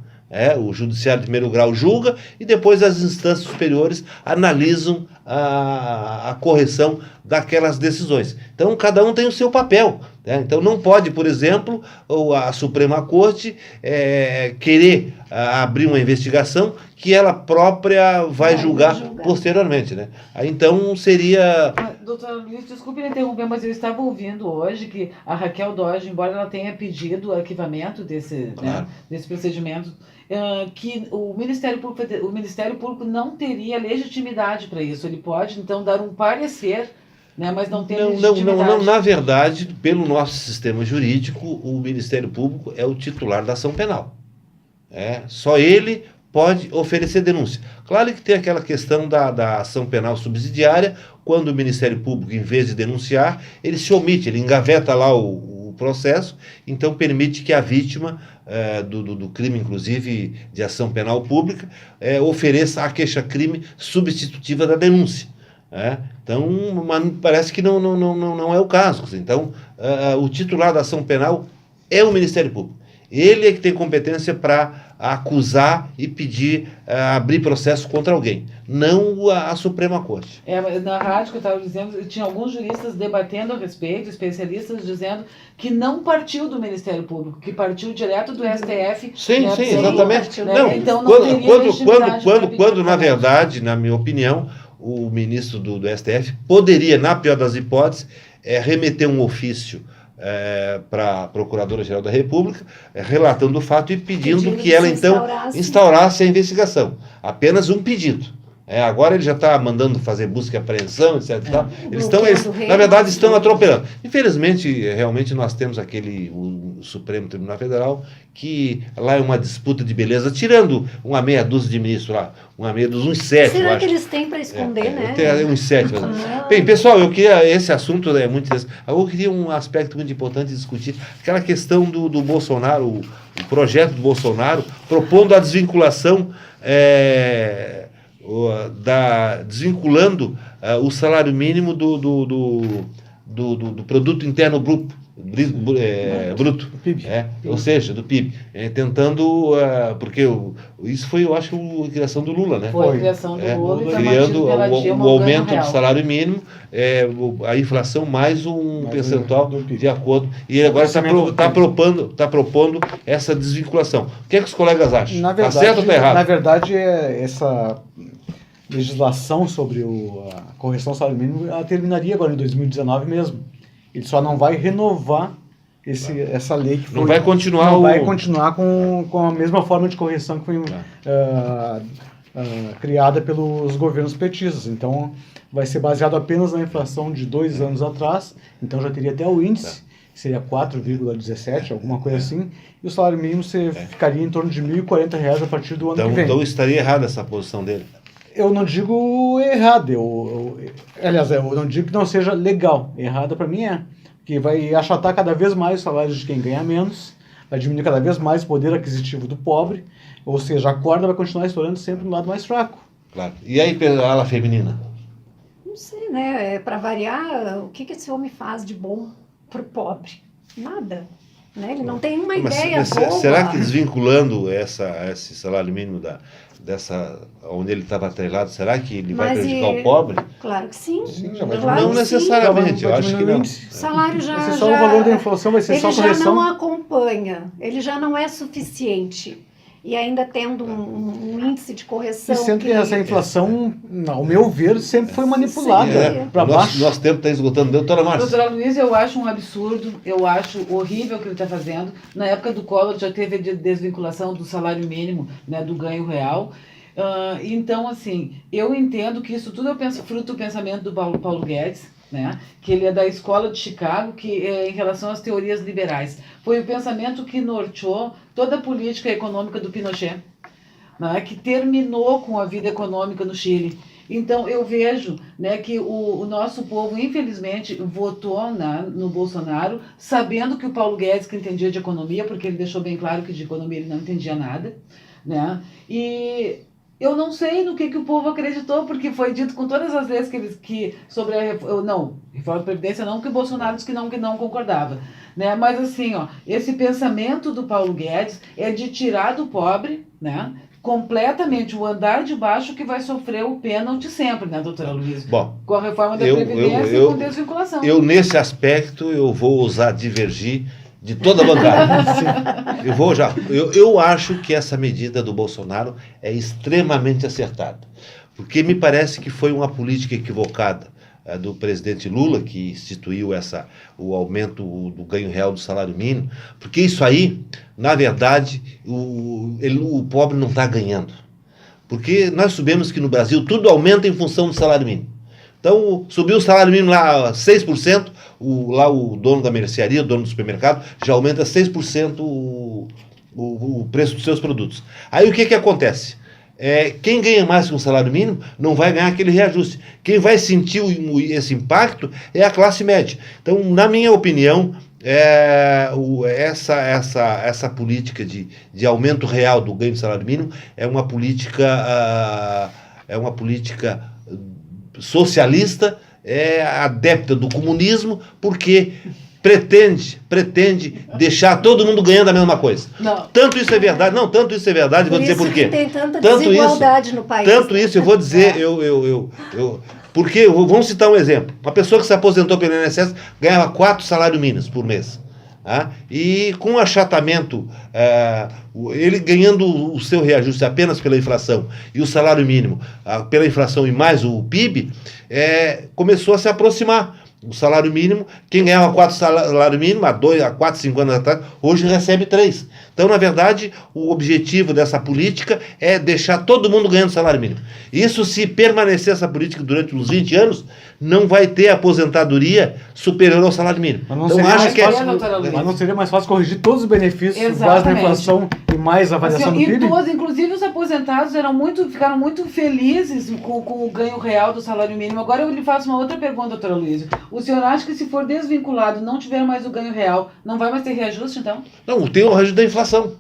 O judiciário de primeiro grau julga e depois as instâncias superiores analisam a correção daquelas decisões. Então, cada um tem o seu papel. Então, não pode, por exemplo, a Suprema Corte querer abrir uma investigação que ela própria vai julgar posteriormente. Aí, então, seria... Doutora Luiz, desculpe me interromper, mas eu estava ouvindo hoje que a Raquel Dodge, embora ela tenha pedido o arquivamento desse procedimento, que o Ministério Público não teria legitimidade para isso. Ele pode, então, dar um parecer, mas não tem legitimidade. Não, na verdade, pelo nosso sistema jurídico, o Ministério Público é o titular da ação penal. Só ele pode oferecer denúncia. Claro que tem aquela questão da ação penal subsidiária, quando o Ministério Público, em vez de denunciar, ele se omite, ele engaveta lá o processo, então permite que a vítima do crime, inclusive de ação penal pública, ofereça a queixa-crime substitutiva da denúncia. Então, parece que não é o caso. Então, o titular da ação penal é o Ministério Público. Ele é que tem competência para acusar e pedir abrir processo contra alguém, não a Suprema Corte. Na rádio que eu estava dizendo, tinha alguns juristas debatendo a respeito, especialistas dizendo que não partiu do Ministério Público, que partiu direto do STF. Sim, exatamente. Então, não teria legitimidade quando na verdade, na minha opinião, o ministro do STF poderia, na pior das hipóteses, remeter um ofício para a Procuradora-Geral da República, relatando o fato e pedindo que ela, então, instaurasse a investigação. Apenas um pedido. Agora ele já está mandando fazer busca e apreensão, etc. Eles, na verdade, estão atropelando. Infelizmente, realmente, nós temos o Supremo Tribunal Federal, que lá é uma disputa de beleza, tirando uma meia dúzia de ministros lá, uns 7, Será eu acho. que eles têm para esconder, Uns 7. Bem, pessoal, eu queria, esse assunto é muito interessante. Eu queria um aspecto muito importante de discutir, aquela questão do Bolsonaro, o projeto do Bolsonaro, propondo a desvinculação desvinculando o salário mínimo do produto interno bruto, PIB. Ou seja, do PIB, tentando, porque isso foi, eu acho, a criação do Lula, né? Foi a criação do Lula, e criando o aumento do salário mínimo, a inflação mais um percentual de acordo, e agora está propondo essa desvinculação. O que é que os colegas acham? Está certo ou está errado? Na verdade, essa legislação sobre a correção do salário mínimo, ela terminaria agora em 2019 mesmo. Ele só não vai renovar essa lei que foi... Não vai continuar vai continuar com a mesma forma de correção que foi criada pelos governos petistas. Então, vai ser baseado apenas na inflação de 2 anos atrás. Então, já teria até o índice, que seria 4,17, alguma coisa assim. E o salário mínimo ficaria em torno de R$ 1.040 a partir do ano que vem. Então, estaria errada essa posição dele? Eu não digo errado, aliás, eu não digo que não seja legal. Errada para mim que vai achatar cada vez mais os salários de quem ganha menos, vai diminuir cada vez mais o poder aquisitivo do pobre, ou seja, a corda vai continuar estourando sempre no lado mais fraco. Claro. E aí, a ala feminina? Não sei, né? Para variar, o que esse homem faz de bom pro pobre? Nada. Ele não tem uma ideia boa. Será que desvinculando esse salário mínimo onde ele estava atrelado, será que ele vai prejudicar o pobre? Claro que sim. Não necessariamente, eu acho que não. O salário o valor da inflação vai ser só correção. Ele já não acompanha, ele já não é suficiente. E ainda tendo um índice de correção. E sendo que essa inflação, ao meu ver, sempre foi manipulada para baixo. Nosso tempo está esgotando. Doutora Márcia. Doutora Luiz, eu acho um absurdo, eu acho horrível o que ele está fazendo. Na época do Collor já teve a desvinculação do salário mínimo, do ganho real. Então, assim, eu entendo que isso tudo é fruto do pensamento do Paulo Guedes, que ele é da escola de Chicago, que em relação às teorias liberais. Foi o pensamento que norteou toda a política econômica do Pinochet, que terminou com a vida econômica no Chile. Então, eu vejo, né, que o nosso povo, infelizmente, votou no Bolsonaro, sabendo que o Paulo Guedes que entendia de economia, porque ele deixou bem claro que de economia ele não entendia nada, né? E eu não sei no que o povo acreditou, porque foi dito com todas as vezes sobre a reforma da Previdência, não, que o Bolsonaro disse que não concordava. Né? Mas assim, esse pensamento do Paulo Guedes é de tirar do pobre, né, completamente o andar de baixo que vai sofrer o pênalti sempre, né, doutora Luísa? Bom, com a reforma da Previdência e com desvinculação. Nesse aspecto, eu vou ousar divergir de toda a bancada. Eu acho que essa medida do Bolsonaro é extremamente acertada, porque me parece que foi uma política equivocada do presidente Lula, que instituiu o aumento do ganho real do salário mínimo, porque isso aí, na verdade, o pobre não está ganhando. Porque nós sabemos que no Brasil tudo aumenta em função do salário mínimo. Então, subiu o salário mínimo lá 6%, o dono da mercearia, o dono do supermercado, já aumenta 6% o preço dos seus produtos. Aí o que acontece? Quem ganha mais que um salário mínimo não vai ganhar aquele reajuste. Quem vai sentir esse impacto é a classe média. Então, na minha opinião, essa política de aumento real do ganho do salário mínimo é uma política socialista, adepta do comunismo, porque pretende deixar todo mundo ganhando a mesma coisa. Não. Tanto isso é verdade, vou dizer por quê. Tem tanta desigualdade no país. Tanto isso, eu vou dizer, porque, vamos citar um exemplo. Uma pessoa que se aposentou pelo INSS ganhava 4 salários mínimos por mês. E com o achatamento, ele ganhando o seu reajuste apenas pela inflação e o salário mínimo pela inflação e mais o PIB, começou a se aproximar. O salário mínimo, quem ganhava 4 salários mínimos há 4, 5 anos atrás, hoje recebe 3. Então, na verdade, o objetivo dessa política é deixar todo mundo ganhando salário mínimo. Isso, se permanecer essa política durante uns 20 anos, não vai ter aposentadoria superior ao salário mínimo. Mas não seria mais fácil corrigir todos os benefícios base da inflação e mais a variação do PIB? Inclusive, os aposentados ficaram muito felizes com o ganho real do salário mínimo. Agora eu lhe faço uma outra pergunta, doutora Luísa. O senhor acha que se for desvinculado, não tiver mais o ganho real, não vai mais ter reajuste, então? Não, tem o reajuste da inflação,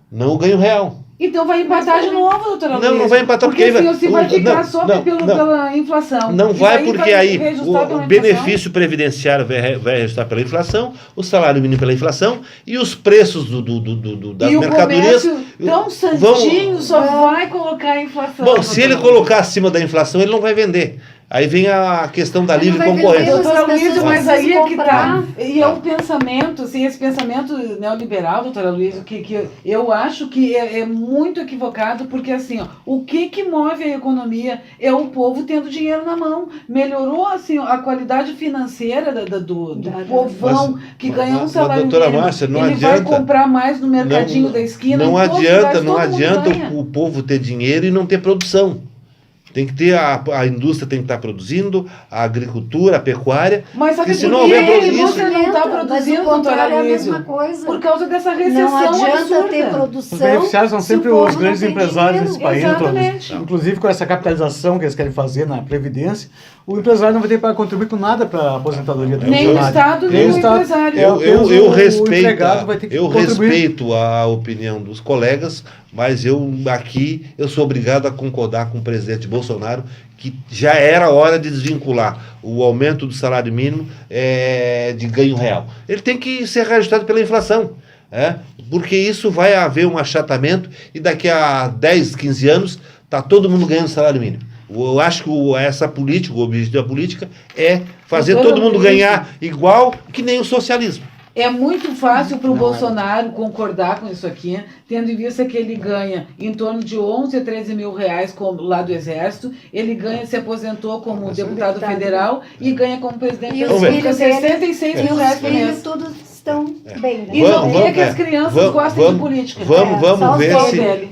não o ganho real. Então vai empatar de novo, doutora Luísa. Não vai empatar porque assim, você vai ficar só pela inflação. Não vai, porque aí o benefício previdenciário vai reajustar pela inflação, o salário mínimo pela inflação e os preços das mercadorias. E o comércio tão santinho só vai colocar a inflação. Bom, se ele colocar acima da inflação, ele não vai vender. Aí vem a questão da livre concorrência. Doutora Luísa, mas aí é que tá. E é um pensamento, assim, esse pensamento neoliberal, doutora Luísa, que eu acho que é muito equivocado, porque assim, o que move a economia é o povo tendo dinheiro na mão. Melhorou assim, a qualidade financeira do povão que ganha um salário mínimo. Márcia, ele vai comprar mais no mercadinho da esquina. Não adianta o povo ter dinheiro e não ter produção. Tem que ter, a indústria tem que estar produzindo, a agricultura, a pecuária. Mas sabe se não houver você não está produzindo, doutora Luísa, por causa dessa recessão não adianta absurda. ter produção. Os beneficiários são sempre os grandes empresários desse país. Exatamente. Inclusive com essa capitalização que eles querem fazer na Previdência, o empresário não vai ter para contribuir com nada para a aposentadoria do nem o Estado, nem o empresário. Eu respeito a opinião dos colegas, mas eu sou obrigado a concordar com o presidente Bolsonaro que já era hora de desvincular o aumento do salário mínimo de ganho real. Ele tem que ser reajustado pela inflação, porque isso vai haver um achatamento e daqui a 10, 15 anos está todo mundo ganhando salário mínimo. Eu acho que o objetivo da política é fazer todo mundo ganhar igual que nem o socialismo. É muito fácil para o Bolsonaro concordar com isso aqui, tendo em vista que ele ganha em torno de 11 a 13 mil reais lá do Exército, ele se aposentou como deputado federal e ganha como presidente da República 66 mil reais por mês. estão bem. Né? E não é que as crianças gostam de política.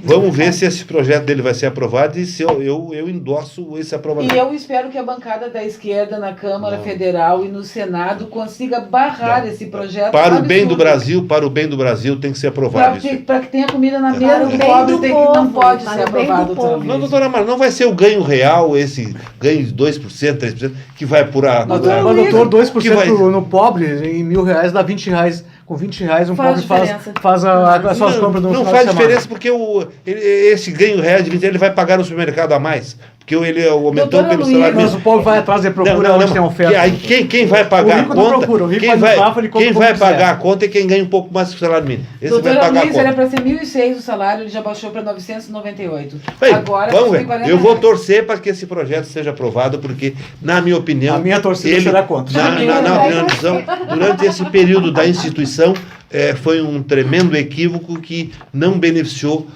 Vamos ver se esse projeto dele vai ser aprovado e se eu endosso esse aprovado. E eu espero que a bancada da esquerda na Câmara Federal e no Senado consiga barrar esse projeto. Para o bem do Brasil tem que ser aprovado. Para que tenha comida na mesa, o pobre não pode ser aprovado também. Não, doutora Mara, não vai ser o ganho real, esse ganho de 2%, 3%, que vai apurar. Mas, doutor, 2% no pobre, em R$1.000 dá R$20. Com R$20 um pobre faz as suas compras no final de semana. Não faz diferença porque esse ganho real de 20 ele vai pagar no supermercado a mais. Porque ele aumentou pelo salário mínimo. Mas o pobre vai atrás e procura onde tem oferta. Aí quem vai pagar a conta? Quem vai pagar a conta é quem ganha um pouco mais que o salário mínimo. Esse vai pagar a conta. Era para ser 1.006 o salário, ele já baixou para 998. Bem, agora vamos ver. Eu vou torcer para que esse projeto seja aprovado, porque, na minha opinião... A minha torcida será contra. Durante esse período da instituição, foi um tremendo equívoco que não beneficiou.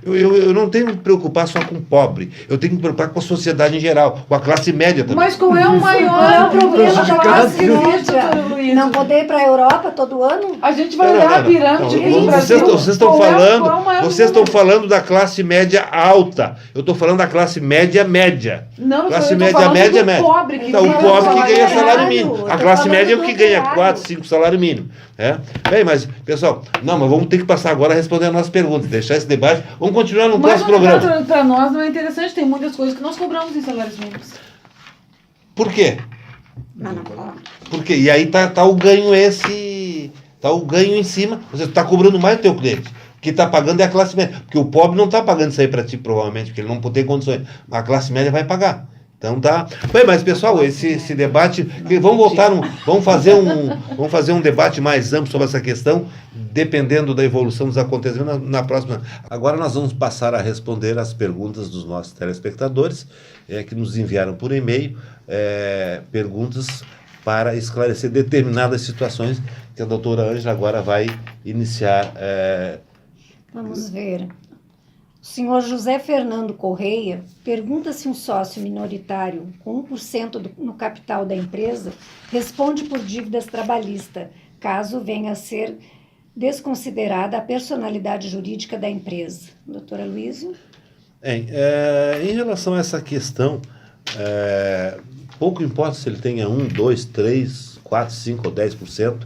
Eu não tenho que me preocupar só com o pobre, eu tenho que me preocupar com a sociedade em geral, com a classe média também. Mas qual é o maior problema da classe média? Não poder ir para a Europa todo ano? A gente vai olhar a pirâmide do Brasil. Vocês estão falando da classe média alta. Eu estou falando da classe média média. Não, classe média média média. Pobre que o pobre que ganha salário mínimo. A classe média é o que ganha 4, 5 salário mínimo. Bem, mas, pessoal, mas vamos ter que passar agora a responder as nossas perguntas, deixar esse debate. Vamos continuar no próximo programa. Mas para nós não é interessante, tem muitas coisas que nós cobramos em salários mínimos. Por quê? Porque e aí tá o ganho tá o ganho em cima, você está cobrando mais do teu cliente. O que está pagando é a classe média, porque o pobre não está pagando isso aí para ti, provavelmente, porque ele não tem condições. A classe média vai pagar. Então tá. Bem, mas pessoal, esse debate, vamos fazer um debate mais amplo sobre essa questão, dependendo da evolução dos acontecimentos na próxima. Agora nós vamos passar a responder as perguntas dos nossos telespectadores, que nos enviaram por e-mail, perguntas para esclarecer determinadas situações que a doutora Ângela agora vai iniciar. Vamos ver. O senhor José Fernando Correia pergunta se um sócio minoritário com 1% no capital da empresa responde por dívidas trabalhistas, caso venha a ser desconsiderada a personalidade jurídica da empresa. Doutora Luísio? Em relação a essa questão, pouco importa se ele tenha 1, 2, 3, 4, 5 ou 10%.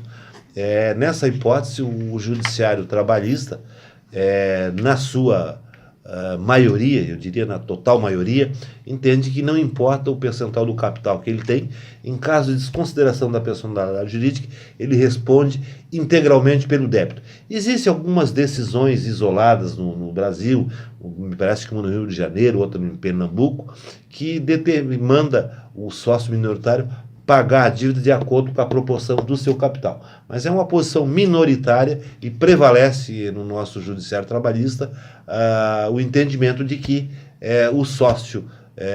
Nessa hipótese, o judiciário trabalhista, na sua maioria, eu diria na total maioria, entende que não importa o percentual do capital que ele tem, em caso de desconsideração da personalidade jurídica, ele responde integralmente pelo débito. Existem algumas decisões isoladas no Brasil, me parece que uma no Rio de Janeiro, outra em Pernambuco, que manda o sócio minoritário pagar a dívida de acordo com a proporção do seu capital. Mas é uma posição minoritária e prevalece no nosso judiciário trabalhista o entendimento de que o sócio,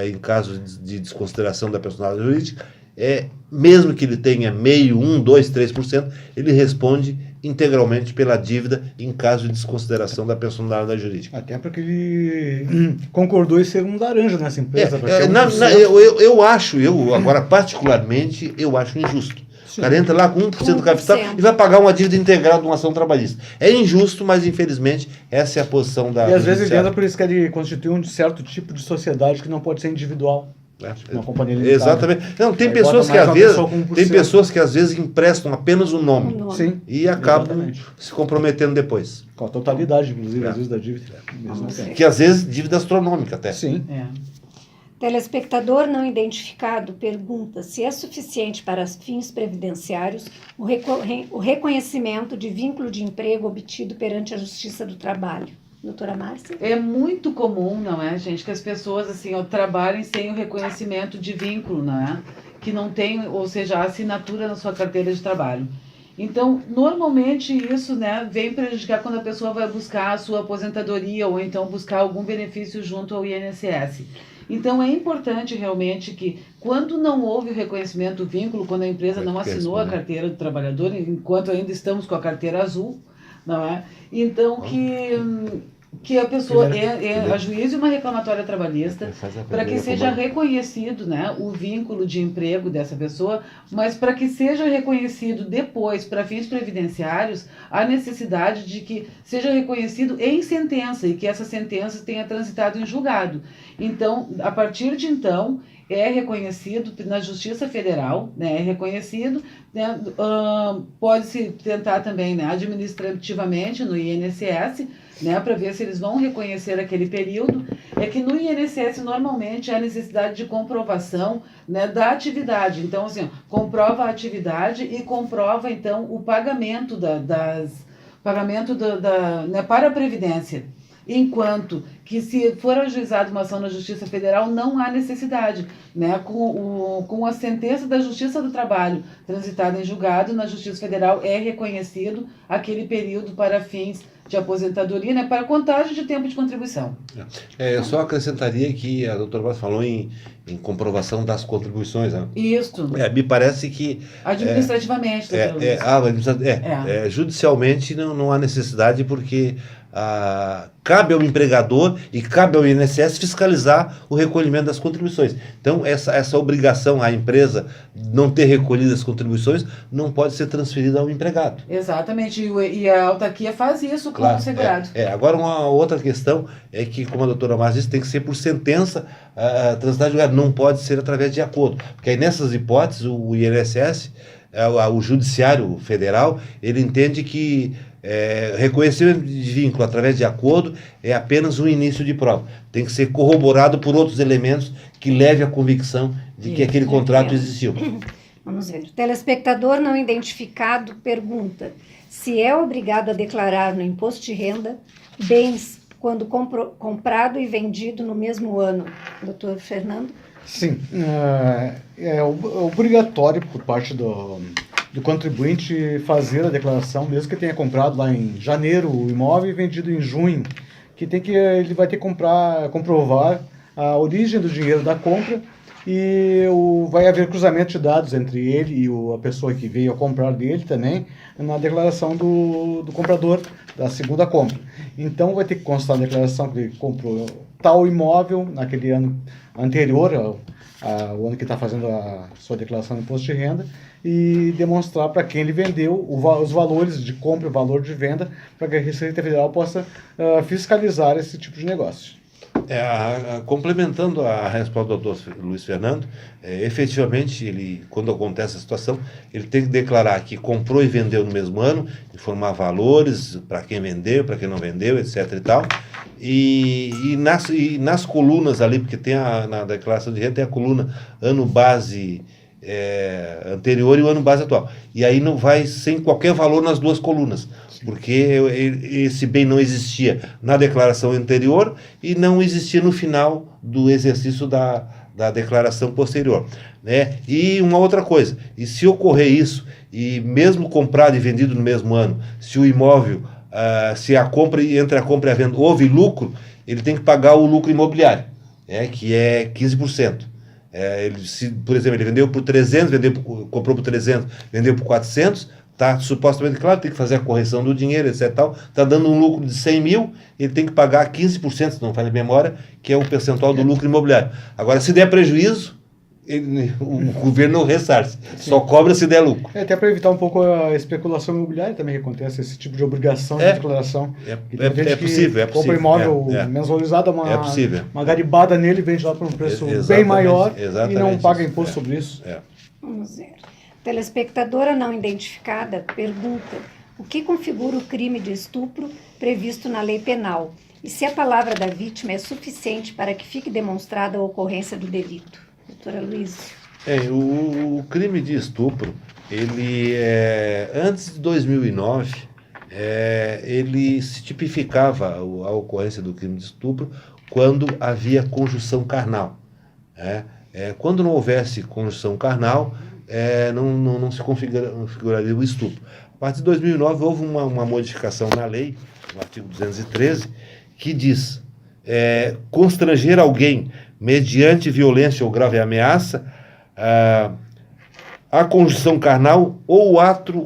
em caso de desconsideração da personalidade jurídica, mesmo que ele tenha meio, 1, 2, 3%, ele responde integralmente pela dívida em caso de desconsideração da personalidade jurídica. Até porque ele concordou em ser um laranja nessa empresa. Agora particularmente, eu acho injusto. Sim. O cara entra lá com 1% do capital e vai pagar uma dívida integral de uma ação trabalhista. É injusto, mas infelizmente essa é a posição da... E às vezes ele entra por isso que ele constitui um certo tipo de sociedade que não pode ser individual. Uma companhia limitada. Exatamente. Não, tem pessoas que às vezes emprestam apenas o nome. Sim, e acabam se comprometendo depois. Com a totalidade, inclusive, às vezes, da dívida. Que às vezes dívida astronômica até. Sim. Telespectador não identificado pergunta se é suficiente para fins previdenciários o reconhecimento de vínculo de emprego obtido perante a Justiça do Trabalho. Doutora Márcia? É muito comum, não é, gente, que as pessoas assim, trabalhem sem o reconhecimento de vínculo, não é? Que não tem, ou seja, a assinatura na sua carteira de trabalho. Então, normalmente isso, né, vem prejudicar quando a pessoa vai buscar a sua aposentadoria ou então buscar algum benefício junto ao INSS. Então, é importante realmente que, quando não houve o reconhecimento do vínculo, quando a empresa não assinou a carteira do trabalhador, enquanto ainda estamos com a carteira azul, não é? Então, que que a pessoa Primeiro. ajuize uma reclamatória trabalhista para que seja reconhecido, né, o vínculo de emprego dessa pessoa, mas para que seja reconhecido depois, para fins previdenciários, a necessidade de que seja reconhecido em sentença e que essa sentença tenha transitado em julgado. Então, a partir de então, é reconhecido na Justiça Federal, né, é reconhecido, né, pode-se tentar também, né, administrativamente no INSS, né, para ver se eles vão reconhecer aquele período. É que no INSS normalmente há necessidade de comprovação, né, da atividade. Então, assim, comprova a atividade e comprova, então, o pagamento né, para a Previdência. Enquanto que, se for ajuizada uma ação na Justiça Federal, não há necessidade, né? Com a sentença da Justiça do Trabalho transitada em julgado, na Justiça Federal é reconhecido aquele período para fins de aposentadoria, né? Para contagem de tempo de contribuição. Eu só acrescentaria que a doutora Vaz falou em comprovação das contribuições, né? Isso. Me parece que... Administrativamente, doutor Luiz. Judicialmente não há necessidade, porque cabe ao empregador e cabe ao INSS fiscalizar o recolhimento das contribuições. Então, essa obrigação à empresa não ter recolhido as contribuições não pode ser transferida ao empregado. Exatamente, e a autarquia faz isso com o segurado. Agora, uma outra questão é que, como a doutora Márcia disse, tem que ser por sentença transitada em julgado, não pode ser através de acordo, porque aí, nessas hipóteses, o INSS, o Judiciário Federal, ele entende que reconhecimento de vínculo através de acordo é apenas um início de prova. Tem que ser corroborado por outros elementos que leve à convicção de que aquele contrato existiu. Vamos ver. Telespectador não identificado pergunta se é obrigado a declarar no imposto de renda bens quando comprado e vendido no mesmo ano. Doutor Fernando? Sim, é obrigatório por parte do contribuinte fazer a declaração, mesmo que tenha comprado lá em janeiro o imóvel e vendido em junho, ele vai ter que comprovar a origem do dinheiro da compra e vai haver cruzamento de dados entre ele e a pessoa que veio a comprar dele também na declaração do comprador da segunda compra. Então vai ter que constar na declaração que ele comprou tal imóvel naquele ano anterior ao ano que está fazendo a sua declaração de imposto de renda e demonstrar para quem ele vendeu os valores de compra e o valor de venda, para que a Receita Federal possa fiscalizar esse tipo de negócio. Complementando a resposta do Dr. Luiz Fernando, efetivamente, quando acontece a situação, ele tem que declarar que comprou e vendeu no mesmo ano, informar valores para quem vendeu, para quem não vendeu, etc. e tal. E nas colunas ali, porque na declaração de renda tem a coluna ano base anterior e o ano base atual. E aí não vai sem qualquer valor nas duas colunas, porque esse bem não existia na declaração anterior e não existia no final do exercício da declaração posterior, né? E uma outra coisa, e se ocorrer isso, e mesmo comprado e vendido no mesmo ano, se o imóvel, se entre a compra e a venda houve lucro, ele tem que pagar o lucro imobiliário, que é 15%. Por exemplo, ele vendeu por 300, comprou por 300, vendeu por 400, está supostamente claro, tem que fazer a correção do dinheiro, etc. Está dando um lucro de 100 mil, ele tem que pagar 15%, se não falha a memória, que é o percentual do lucro imobiliário. Agora, se der prejuízo, o governo não ressarce, só cobra se der lucro. Até para evitar um pouco a especulação imobiliária também que acontece, esse tipo de obrigação de declaração. É possível. Compra imóvel mensualizado, uma garibada nele, vende lá por um preço bem maior e não paga imposto sobre isso. Vamos ver. Telespectadora não identificada pergunta o que configura o crime de estupro previsto na lei penal e se a palavra da vítima é suficiente para que fique demonstrada a ocorrência do delito. Doutora Luiz. O crime de estupro, ele antes de 2009, ele se tipificava a ocorrência do crime de estupro quando havia conjunção carnal. Quando não houvesse conjunção carnal, não se configuraria o estupro. A partir de 2009 houve uma modificação na lei, no artigo 213, que diz constranger alguém mediante violência ou grave ameaça, a conjunção carnal ou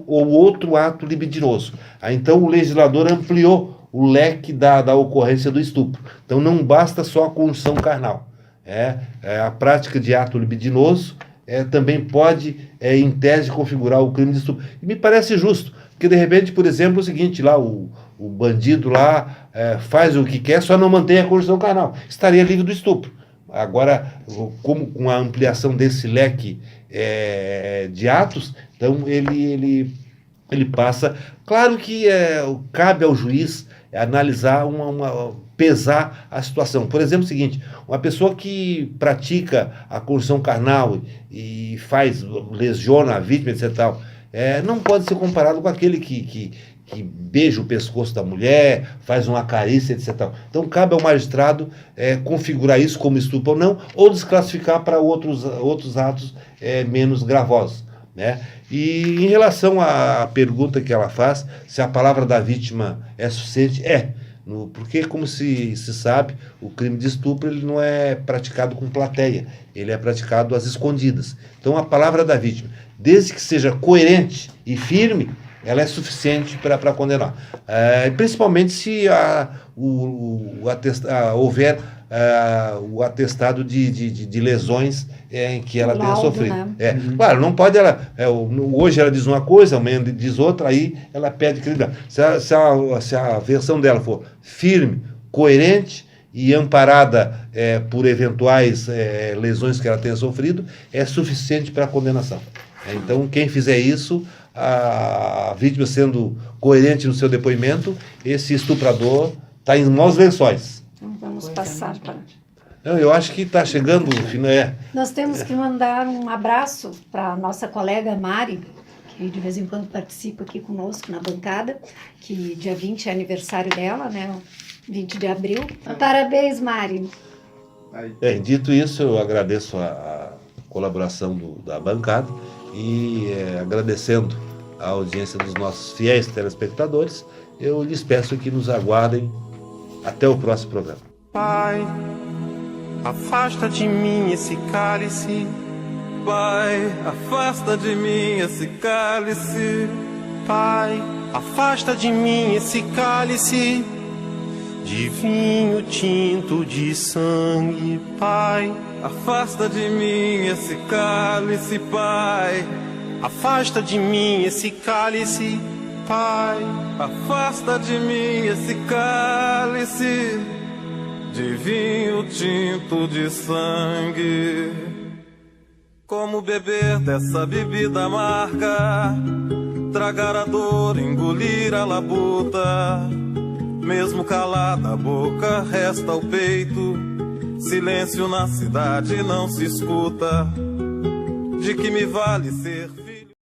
outro ato libidinoso. Então o legislador ampliou o leque da ocorrência do estupro. Então não basta só a conjunção carnal. A prática de ato libidinoso também pode, em tese, configurar o crime de estupro. E me parece justo, porque de repente, por exemplo, é o seguinte, lá o bandido lá faz o que quer, só não mantém a conjunção carnal. Estaria livre do estupro. Agora, como com a ampliação desse leque de atos, então ele passa. Claro que cabe ao juiz analisar, pesar a situação. Por exemplo, o seguinte, uma pessoa que pratica a conjunção carnal e lesiona a vítima, etc. Não pode ser comparado com aquele que beija o pescoço da mulher, faz uma carícia, etc. Então, cabe ao magistrado configurar isso como estupro ou não, ou desclassificar para outros atos menos gravosos. Né? E em relação à pergunta que ela faz, se a palavra da vítima é suficiente, porque, como se sabe, o crime de estupro ele não é praticado com plateia, ele é praticado às escondidas. Então, a palavra da vítima, desde que seja coerente e firme, ela é suficiente para condenar. Principalmente se houver o atestado de lesões em que ela tenha sofrido. Né? Claro, não pode hoje ela diz uma coisa, amanhã diz outra, aí ela pede credibilidade. Se a versão dela for firme, coerente e amparada por eventuais lesões que ela tenha sofrido, é suficiente para a condenação. Então, quem fizer isso, a vítima sendo coerente no seu depoimento, esse estuprador está em maus lençóis. Então, vamos passar para... Não, eu acho que está chegando o final. Nós temos que mandar um abraço para a nossa colega Mari, que de vez em quando participa aqui conosco na bancada, que dia 20 é aniversário dela, né? 20 de abril. Parabéns, Mari. Dito isso, eu agradeço a colaboração da bancada e agradecendo a audiência dos nossos fiéis telespectadores, eu lhes peço que nos aguardem até o próximo programa. Pai, afasta de mim esse cálice. Pai, afasta de mim esse cálice. Pai, afasta de mim esse cálice de vinho tinto de sangue. Pai, afasta de mim esse cálice. Pai, afasta de mim esse cálice. Pai, afasta de mim esse cálice de vinho tinto de sangue. Como beber dessa bebida amarga, tragar a dor, engolir a labuta. Mesmo calada a boca, resta o peito. Silêncio na cidade não se escuta. De que me vale ser